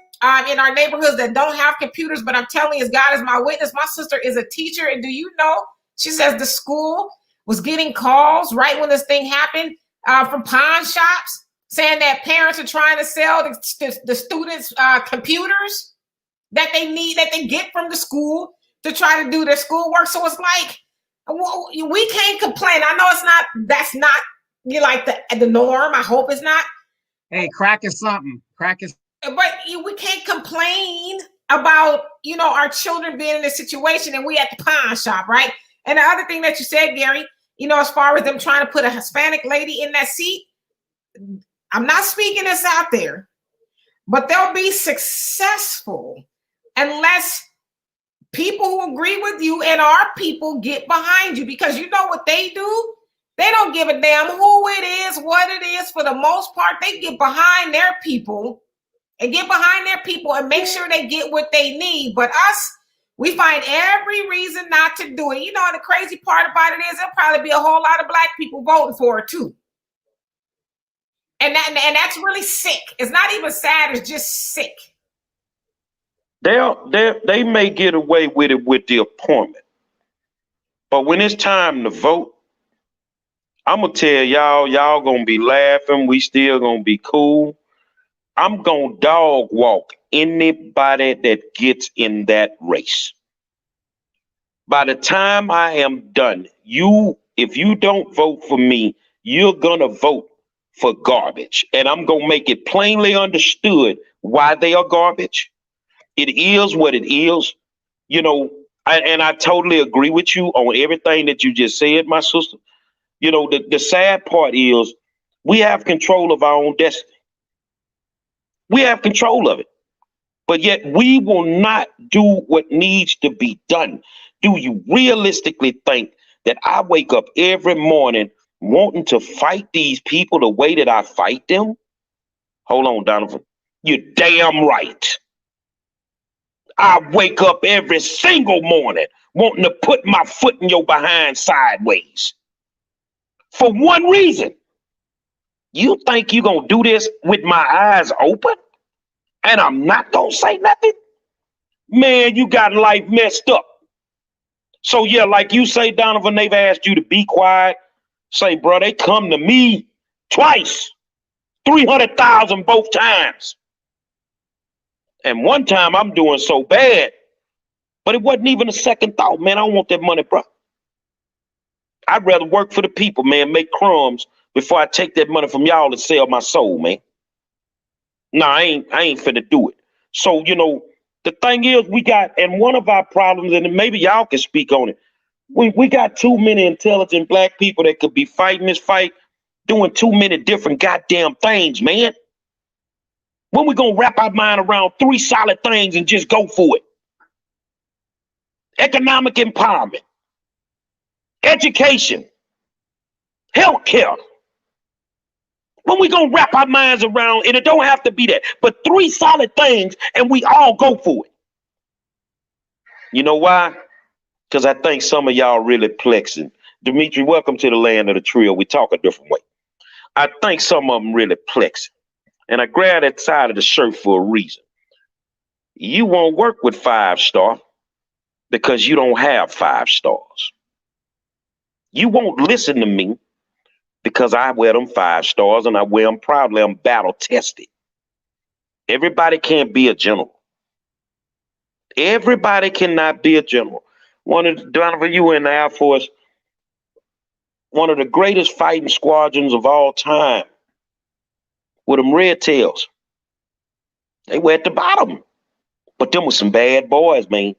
in our neighborhoods that don't have computers, but I'm telling you, as God is my witness, my sister is a teacher, and do you know, she says the school was getting calls right when this thing happened from pawn shops saying that parents are trying to sell the students computers that they get from the school to try to do their schoolwork. So it's like, we can't complain. I know that's not like the norm. I hope it's not. Hey, crack is something. But we can't complain about, our children being in this situation and we at the pawn shop, right? And the other thing that you said, Gary, as far as them trying to put a Hispanic lady in that seat, I'm not speaking this out there, but they'll be successful unless people who agree with you and our people get behind you, because you know what they do? They don't give a damn who it is, what it is. For the most part, they get behind their people and make sure they get what they need. But us, we find every reason not to do it. The crazy part about it is there'll probably be a whole lot of Black people voting for it too. And that's really sick. It's not even sad, it's just sick. They may get away with it with the appointment. But when it's time to vote, I'm going to tell y'all going to be laughing. We still going to be cool. I'm going to dog walk anybody that gets in that race. By the time I am done, if you don't vote for me, you're going to vote for garbage. And I'm going to make it plainly understood why they are garbage. It is what it is. You know, and I totally agree with you on everything that you just said, my sister. You know, the sad part is we have control of our own destiny. We have control of it. But yet we will not do what needs to be done. Do you realistically think that I wake up every morning wanting to fight these people the way that I fight them? Hold on, Donovan. You're damn right. I wake up every single morning wanting to put my foot in your behind sideways. For one reason. You think you're going to do this with my eyes open? And I'm not going to say nothing? Man, you got life messed up. So yeah, like you say, Donovan, they've asked you to be quiet. Say, bro, they come to me twice. 300,000 both times. And one time I'm doing so bad, but it wasn't even a second thought, man. I don't want that money, bro. I'd rather work for the people, man, make crumbs before I take that money from y'all and sell my soul, man. No, I ain't finna do it. So, you know, the thing is we got, and one of our problems, and maybe y'all can speak on it, we got too many intelligent black people that could be fighting this fight, doing too many different goddamn things, man. When we gonna wrap our mind around 3 solid things and just go for it? Economic empowerment, education, healthcare. When we gonna wrap our minds around, and it don't have to be that, but 3 solid things and we all go for it. You know why? Because I think some of y'all really plexing. Dimitri, welcome to the land of the trio. We talk a different way. I think some of them really plexing. And I grabbed that side of the shirt for a reason. You won't work with 5-star because you don't have 5 stars. You won't listen to me because I wear them 5 stars and I wear them proudly. I'm battle tested. Everybody can't be a general. Everybody cannot be a general. Donovan, you were in the Air Force, one of the greatest fighting squadrons of all time. With them red tails. They were at the bottom. But them were some bad boys, man.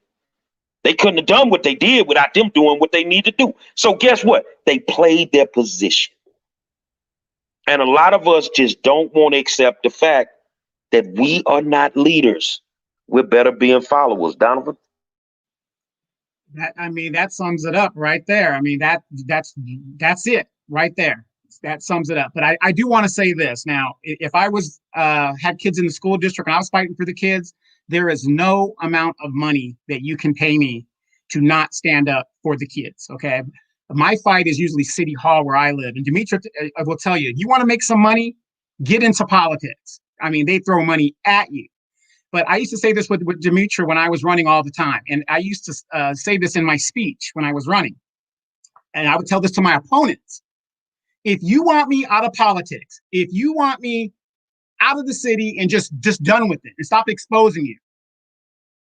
They couldn't have done what they did without them doing what they need to do. So guess what? They played their position. And a lot of us just don't want to accept the fact that we are not leaders. We're better being followers, Donovan. That sums it up right there. I mean, that's it right there. That sums it up. But I do want to say this now. If I was had kids in the school district and I was fighting for the kids, there is no amount of money that you can pay me to not stand up for the kids. Okay. My fight is usually City Hall where I live. And Dimitri, I will tell you, you want to make some money, get into politics. I mean, they throw money at you. But I used to say this with Dimitri when I was running all the time. And I used to say this in my speech when I was running. And I would tell this to my opponents. If you want me out of politics, if you want me out of the city and just done with it and stop exposing you,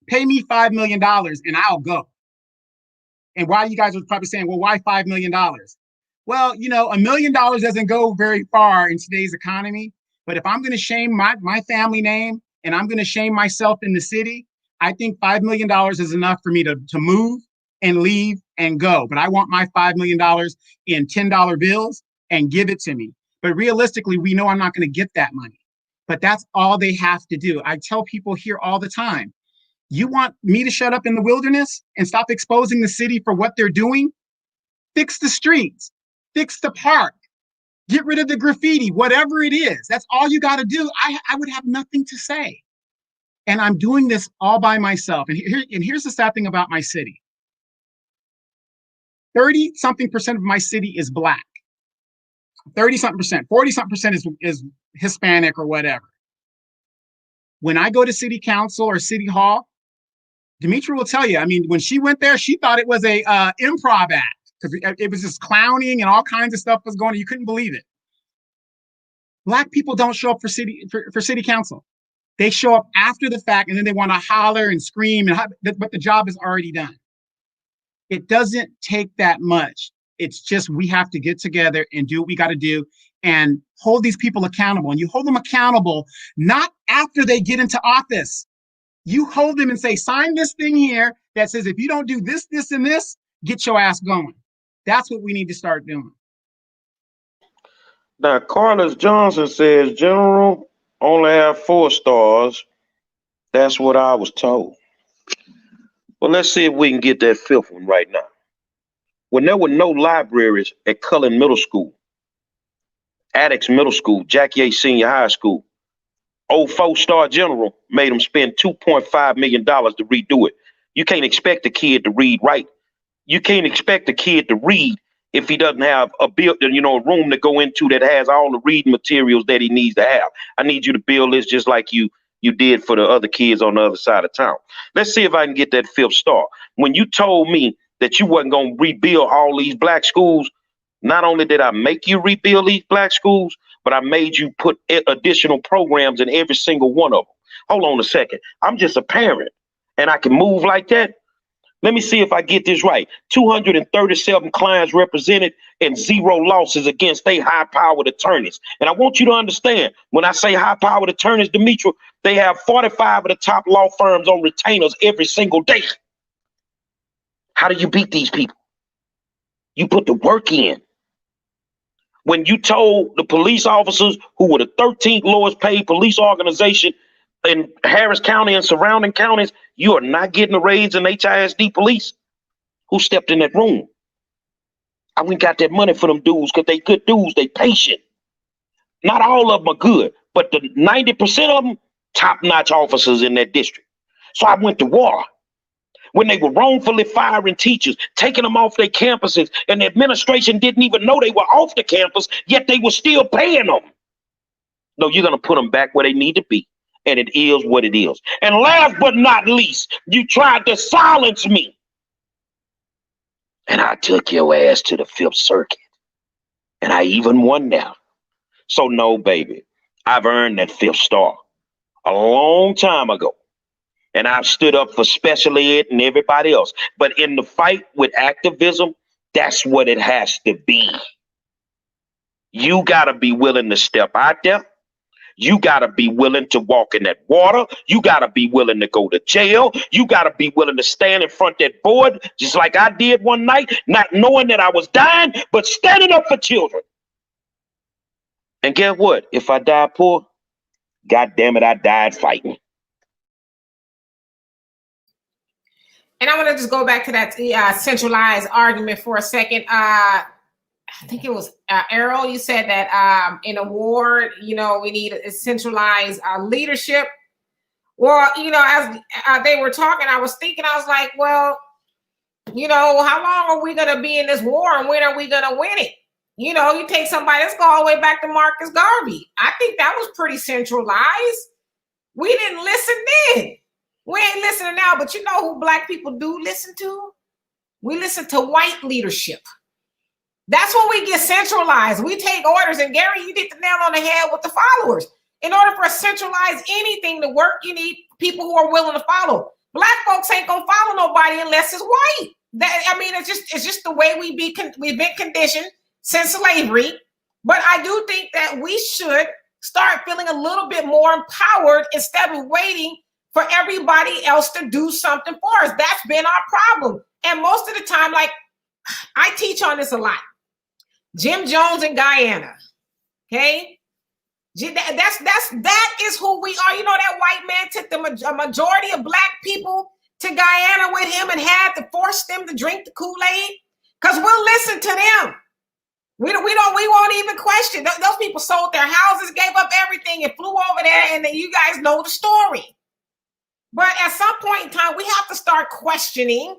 pay me $5 million and I'll go. And why you guys are probably saying, well, why $5 million? Well, you know, $1 million doesn't go very far in today's economy. But if I'm going to shame my family name and I'm going to shame myself in the city, I think $5 million is enough for me to move and leave and go. But I want my $5 million in $10 bills and give it to me. But realistically, we know I'm not going to get that money. But that's all they have to do. I tell people here all the time, you want me to shut up in the wilderness and stop exposing the city for what they're doing? Fix the streets, fix the park, get rid of the graffiti, whatever it is. That's all you got to do. I would have nothing to say. And I'm doing this all by myself. And here's the sad thing about my city. 30-something% of my city is Black. 30-something%, 40-something% is Hispanic or whatever. When I go to city council or city hall, Dimitri will tell you, I mean, when she went there, she thought it was a improv act because it was just clowning and all kinds of stuff was going on. You couldn't believe it. Black people don't show up for city council. They show up after the fact and then they want to holler and scream, but the job is already done. It doesn't take that much. It's just we have to get together and do what we got to do and hold these people accountable. And you hold them accountable not after they get into office. You hold them and say, sign this thing here that says, if you don't do this, this, and this, get your ass going. That's what we need to start doing. Now, Carlos Johnson says, General only have 4 stars. That's what I was told. Well, let's see if we can get that 5th one right now. When there were no libraries at Cullen Middle School, Addicks Middle School, Jackie A. Senior High School, old 4-star general made them spend $2.5 million to redo it. You can't expect a kid to read right. You can't expect a kid to read if he doesn't have a room to go into that has all the reading materials that he needs to have. I need you to build this just like you did for the other kids on the other side of town. Let's see if I can get that 5th star. When you told me that you wasn't going to rebuild all these black schools, not only did I make you rebuild these black schools, but I made you put additional programs in every single one of them. Hold on a second. I'm just a parent and I can move like that. Let me see if I get this right. 237 clients represented and 0 losses against their high-powered attorneys. And I want you to understand, when I say high-powered attorneys, Demetra, they have 45 of the top law firms on retainers every single day. How do you beat these people? You put the work in. When you told the police officers, who were the 13th lowest paid police organization in Harris County and surrounding counties, you are not getting a raise in HISD police, who stepped in that room? I went got that money for them dudes because they good dudes, they patient. Not all of them are good, but the 90% of them, top-notch officers in that district. So I went to war. When they were wrongfully firing teachers, taking them off their campuses, and the administration didn't even know they were off the campus, yet they were still paying them. No, you're going to put them back where they need to be, and it is what it is. And last but not least, you tried to silence me. And I took your ass to the 5th Circuit, and I even won now. So no, baby, I've earned that 5th star a long time ago. And I've stood up for special ed and everybody else. But in the fight with activism, that's what it has to be. You got to be willing to step out there. You got to be willing to walk in that water. You got to be willing to go to jail. You got to be willing to stand in front of that board, just like I did one night, not knowing that I was dying, but standing up for children. And guess what? If I die poor, God damn it, I died fighting. And I want to just go back to that centralized argument for a second. I think it was Errol. You said that in a war, we need a centralized leadership. Well, as they were talking, I was thinking, I was like, well, how long are we going to be in this war, and when are we going to win it? You take somebody, let's go all the way back to Marcus Garvey. I think that was pretty centralized. We didn't listen then. We ain't listening now, but you know who black people do listen to? We listen to white leadership. That's when we get centralized. We take orders, and Gary, you hit the nail on the head with the followers. In order for a centralized anything to work, you need people who are willing to follow. Black folks ain't gonna follow nobody unless it's white. It's just the way we've been conditioned since slavery. But I do think that we should start feeling a little bit more empowered instead of waiting for everybody else to do something for us. That's been our problem. And most of the time, like I teach on this a lot. Jim Jones in Guyana. Okay. That is who we are. That white man took a majority of black people to Guyana with him and had to force them to drink the Kool-Aid. Because we'll listen to them. We won't even question. Those people sold their houses, gave up everything, and flew over there, and then you guys know the story. But at some point in time, we have to start questioning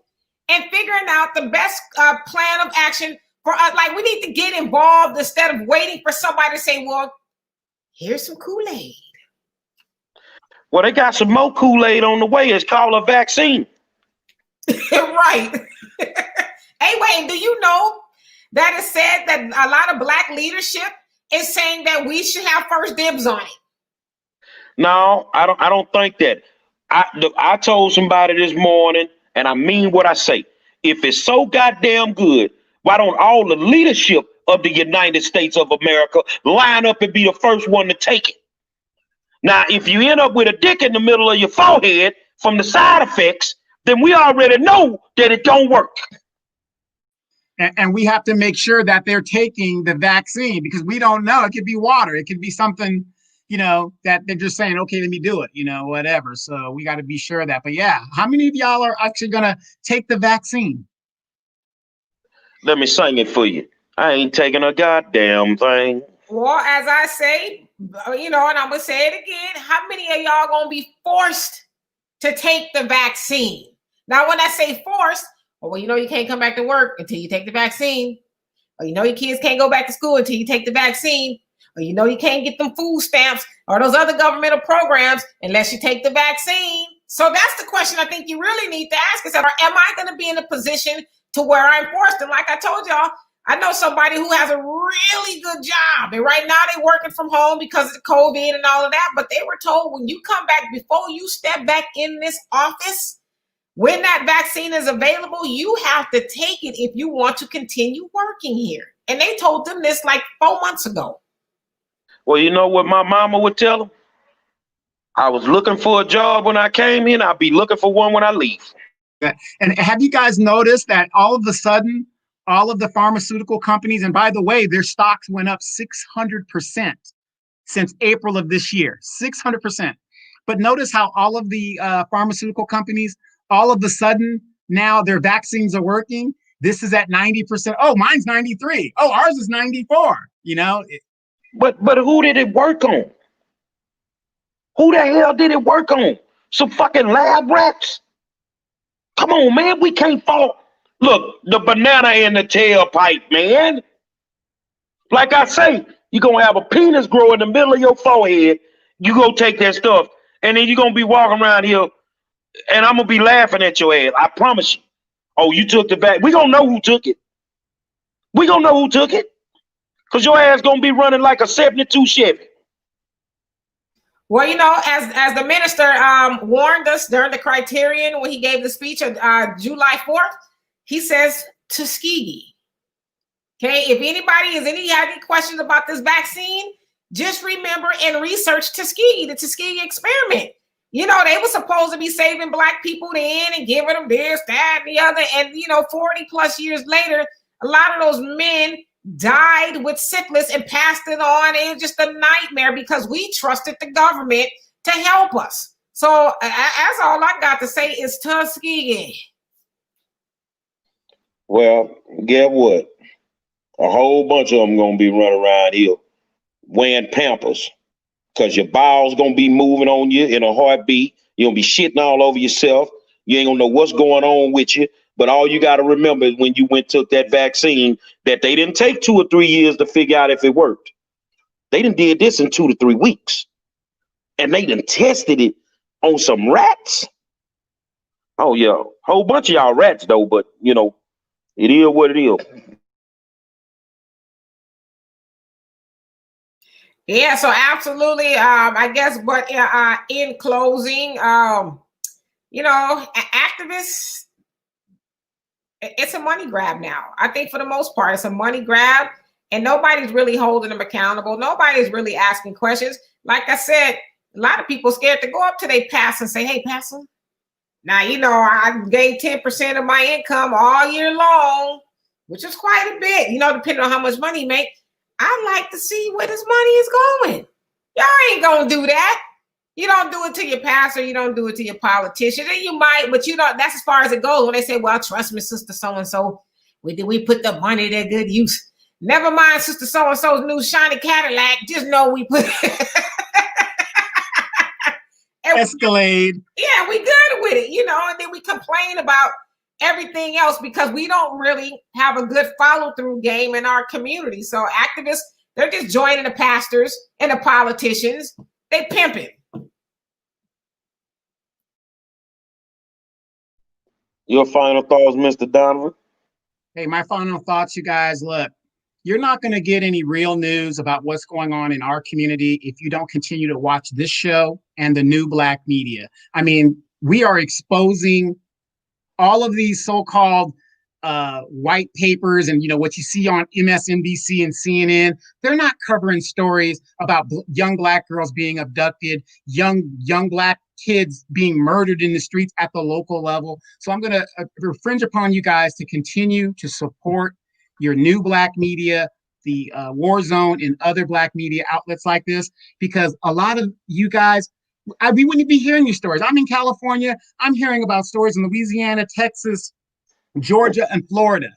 and figuring out the best plan of action for us. Like, we need to get involved instead of waiting for somebody to say, well, here's some Kool-Aid. Well, they got some more Kool-Aid on the way. It's called a vaccine. Right. Hey, wait, do you know that it said that a lot of black leadership is saying that we should have first dibs on it? No, I don't think that. I told somebody this morning, and I mean what I say. If it's so goddamn good, why don't all the leadership of the United States of America line up and be the first one to take it. Now, if you end up with a dick in the middle of your forehead from the side effects, then we already know that it don't work. And we have to make sure that they're taking the vaccine, because we don't know. It could be water. It could be something, that they're just saying, okay, let me do it, whatever. So we got to be sure of that. But yeah, how many of y'all are actually going to take the vaccine? Let me sing it for you. I ain't taking a goddamn thing. Well, as I say, and I'm going to say it again, how many of y'all going to be forced to take the vaccine? Now, when I say forced, well, you can't come back to work until you take the vaccine. Or your kids can't go back to school until you take the vaccine. Or you can't get them food stamps or those other governmental programs unless you take the vaccine. So that's the question I think you really need to ask yourself. Am I going to be in a position to where I'm forced? And like I told y'all, I know somebody who has a really good job. And right now they're working from home because of the COVID and all of that. But they were told, when you come back, before you step back in this office, when that vaccine is available, you have to take it if you want to continue working here. And they told them this like 4 months ago. Well, you know what my mama would tell them? I was looking for a job when I came in. I'll be looking for one when I leave. And have you guys noticed that all of a sudden, all of the pharmaceutical companies, and by the way, their stocks went up 600% since April of this year, 600%. But notice how all of the pharmaceutical companies, all of a sudden, now their vaccines are working. This is at 90%. Oh, mine's 93. Oh, ours is 94. But who did it work on? Who the hell did it work on? Some fucking lab rats? Come on, man. We can't fall. Look, the banana in the tailpipe, man. Like I say, you're going to have a penis grow in the middle of your forehead. You go take that stuff, and then you're going to be walking around here, and I'm going to be laughing at your ass. I promise you. Oh, you took the vaccine. We're going to know who took it. We're going to know who took it. Because your ass going to be running like a 72 Chevy. Well, as the minister warned us during the Criterion when he gave the speech on July 4th, he says Tuskegee. Okay, if anybody has any questions about this vaccine, just remember and research Tuskegee, the Tuskegee experiment. They were supposed to be saving Black people then and giving them this, that, and the other. And, 40 plus years later, a lot of those men died with syphilis and passed it on. It was just a nightmare because we trusted the government to help us. So that's all I got to say is Tuskegee. Well, get what? A whole bunch of them going to be running around here wearing Pampers because your bowels going to be moving on you in a heartbeat. You're going to be shitting all over yourself. You ain't going to know what's going on with you. But all you got to remember is when you took that vaccine, that they didn't take 2 or 3 years to figure out if it worked. They done did this in 2 to 3 weeks. And they done tested it on some rats. Oh, yeah. Whole bunch of y'all rats, though. But, it is what it is. Yeah, so absolutely. I guess, but in closing, activists, it's a money grab now. I think for the most part, it's a money grab, and nobody's really holding them accountable. Nobody's really asking questions. Like I said, a lot of people scared to go up to their pastor and say, "Hey, pastor, now I gave 10% of my income all year long, which is quite a bit. Depending on how much money you make. I'd like to see where this money is going. Y'all ain't gonna do that. You don't do it to your pastor. You don't do it to your politician. And you might, but that's as far as it goes. When they say, well, trust me, sister so-and-so, we put the money to good use. Never mind sister so-and-so's new shiny Cadillac. Just know we put Escalade. Yeah, we good with it, and then we complain about everything else because we don't really have a good follow-through game in our community. So activists, they're just joining the pastors and the politicians. They pimping. Your final thoughts, Mr. Donovan? Hey, my final thoughts, you guys. Look, you're not going to get any real news about what's going on in our community if you don't continue to watch this show and the New Black Media. I mean, we are exposing all of these so-called white papers and what you see on MSNBC and CNN. They're not covering stories about young Black girls being abducted, young Black kids being murdered in the streets at the local level. So I'm going to infringe upon you guys to continue to support your new Black media, the War Zone, and other Black media outlets like this, because a lot of you guys, we wouldn't be hearing your stories. I'm in California. I'm hearing about stories in Louisiana, Texas, Georgia, and Florida.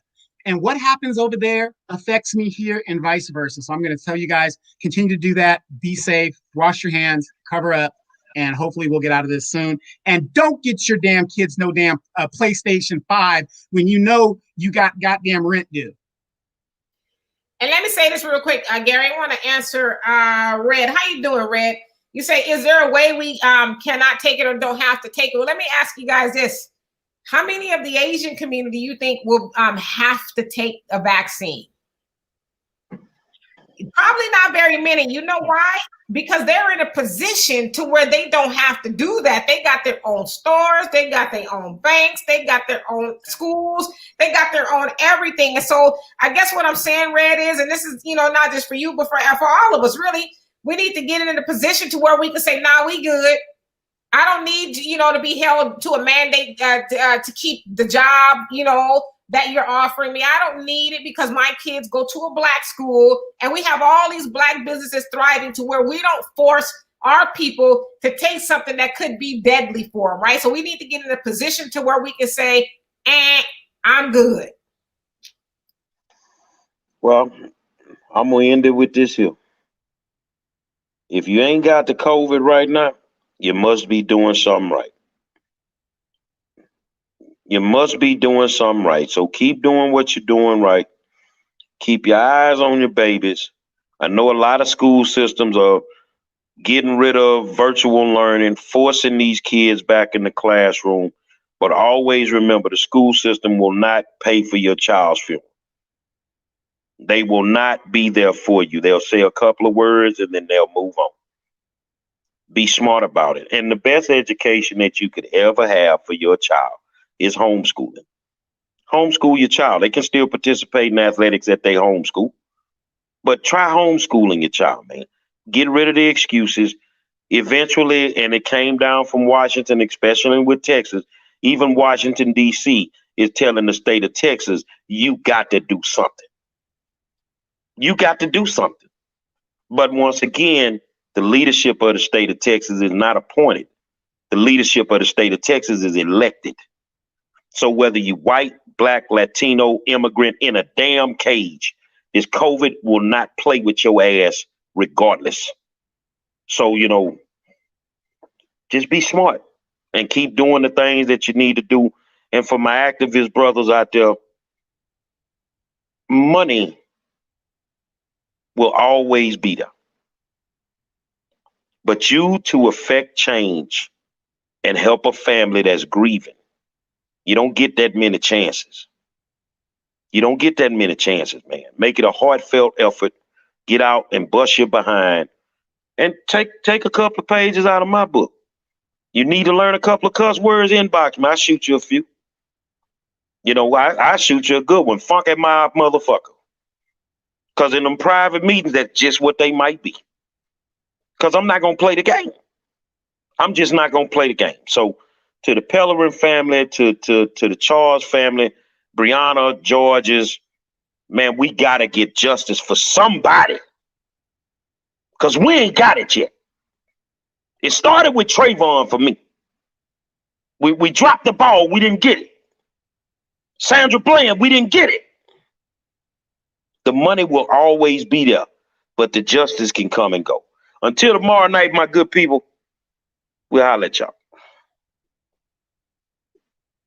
And what happens over there affects me here and vice versa. So I'm going to tell you guys, continue to do that. Be safe, wash your hands, cover up, and hopefully we'll get out of this soon. And don't get your damn kids no damn PlayStation 5 when you know you got goddamn rent due. And let me say this real quick, Gary, I want to answer Red. How you doing, Red? You say, is there a way we cannot take it or don't have to take it? Well, let me ask you guys this. How many of the Asian community you think will have to take a vaccine? Probably not very many. You know why? Because they're in a position to where they don't have to do that. They got their own stores. They got their own banks. They got their own schools. They got their own everything. And so I guess what I'm saying, Red, is, and this is, not just for you, but for all of us, really, we need to get in a position to where we can say, nah, we good. I don't need, to be held to a mandate to keep the job, that you're offering me. I don't need it because my kids go to a Black school and we have all these Black businesses thriving to where we don't force our people to take something that could be deadly for them, right? So we need to get in a position to where we can say, I'm good. Well, I'm going to end it with this here. If you ain't got the COVID right now, you must be doing something right. You must be doing something right. So keep doing what you're doing right. Keep your eyes on your babies. I know a lot of school systems are getting rid of virtual learning, forcing these kids back in the classroom. But always remember, the school system will not pay for your child's funeral. They will not be there for you. They'll say a couple of words and then they'll move on. Be smart about it. And the best education that you could ever have for your child is homeschooling. Homeschool your child. They can still participate in athletics at their homeschool, but try homeschooling your child, man. Get rid of the excuses. Eventually, and it came down from Washington, especially with Texas, even Washington, D.C. is telling the state of Texas, you got to do something. You got to do something. But once again, the leadership of the state of Texas is not appointed. The leadership of the state of Texas is elected. So whether you white, Black, Latino, immigrant in a damn cage, this COVID will not play with your ass regardless. So, just be smart and keep doing the things that you need to do. And for my activist brothers out there, money will always be there. But to affect change and help a family that's grieving, you don't get that many chances. You don't get that many chances, man. Make it a heartfelt effort. Get out and bust your behind and take a couple of pages out of my book. You need to learn a couple of cuss words, inbox me. I shoot you a few. I shoot you a good one. Funky my motherfucker. Because in them private meetings, that's just what they might be. Because I'm not going to play the game. I'm just not going to play the game. So to the Pellerin family, to the Charles family, Breonna, George's, man, we got to get justice for somebody. Because we ain't got it yet. It started with Trayvon for me. We dropped the ball. We didn't get it. Sandra Bland, we didn't get it. The money will always be there, but the justice can come and go. Until tomorrow night, my good people, we'll holler at y'all.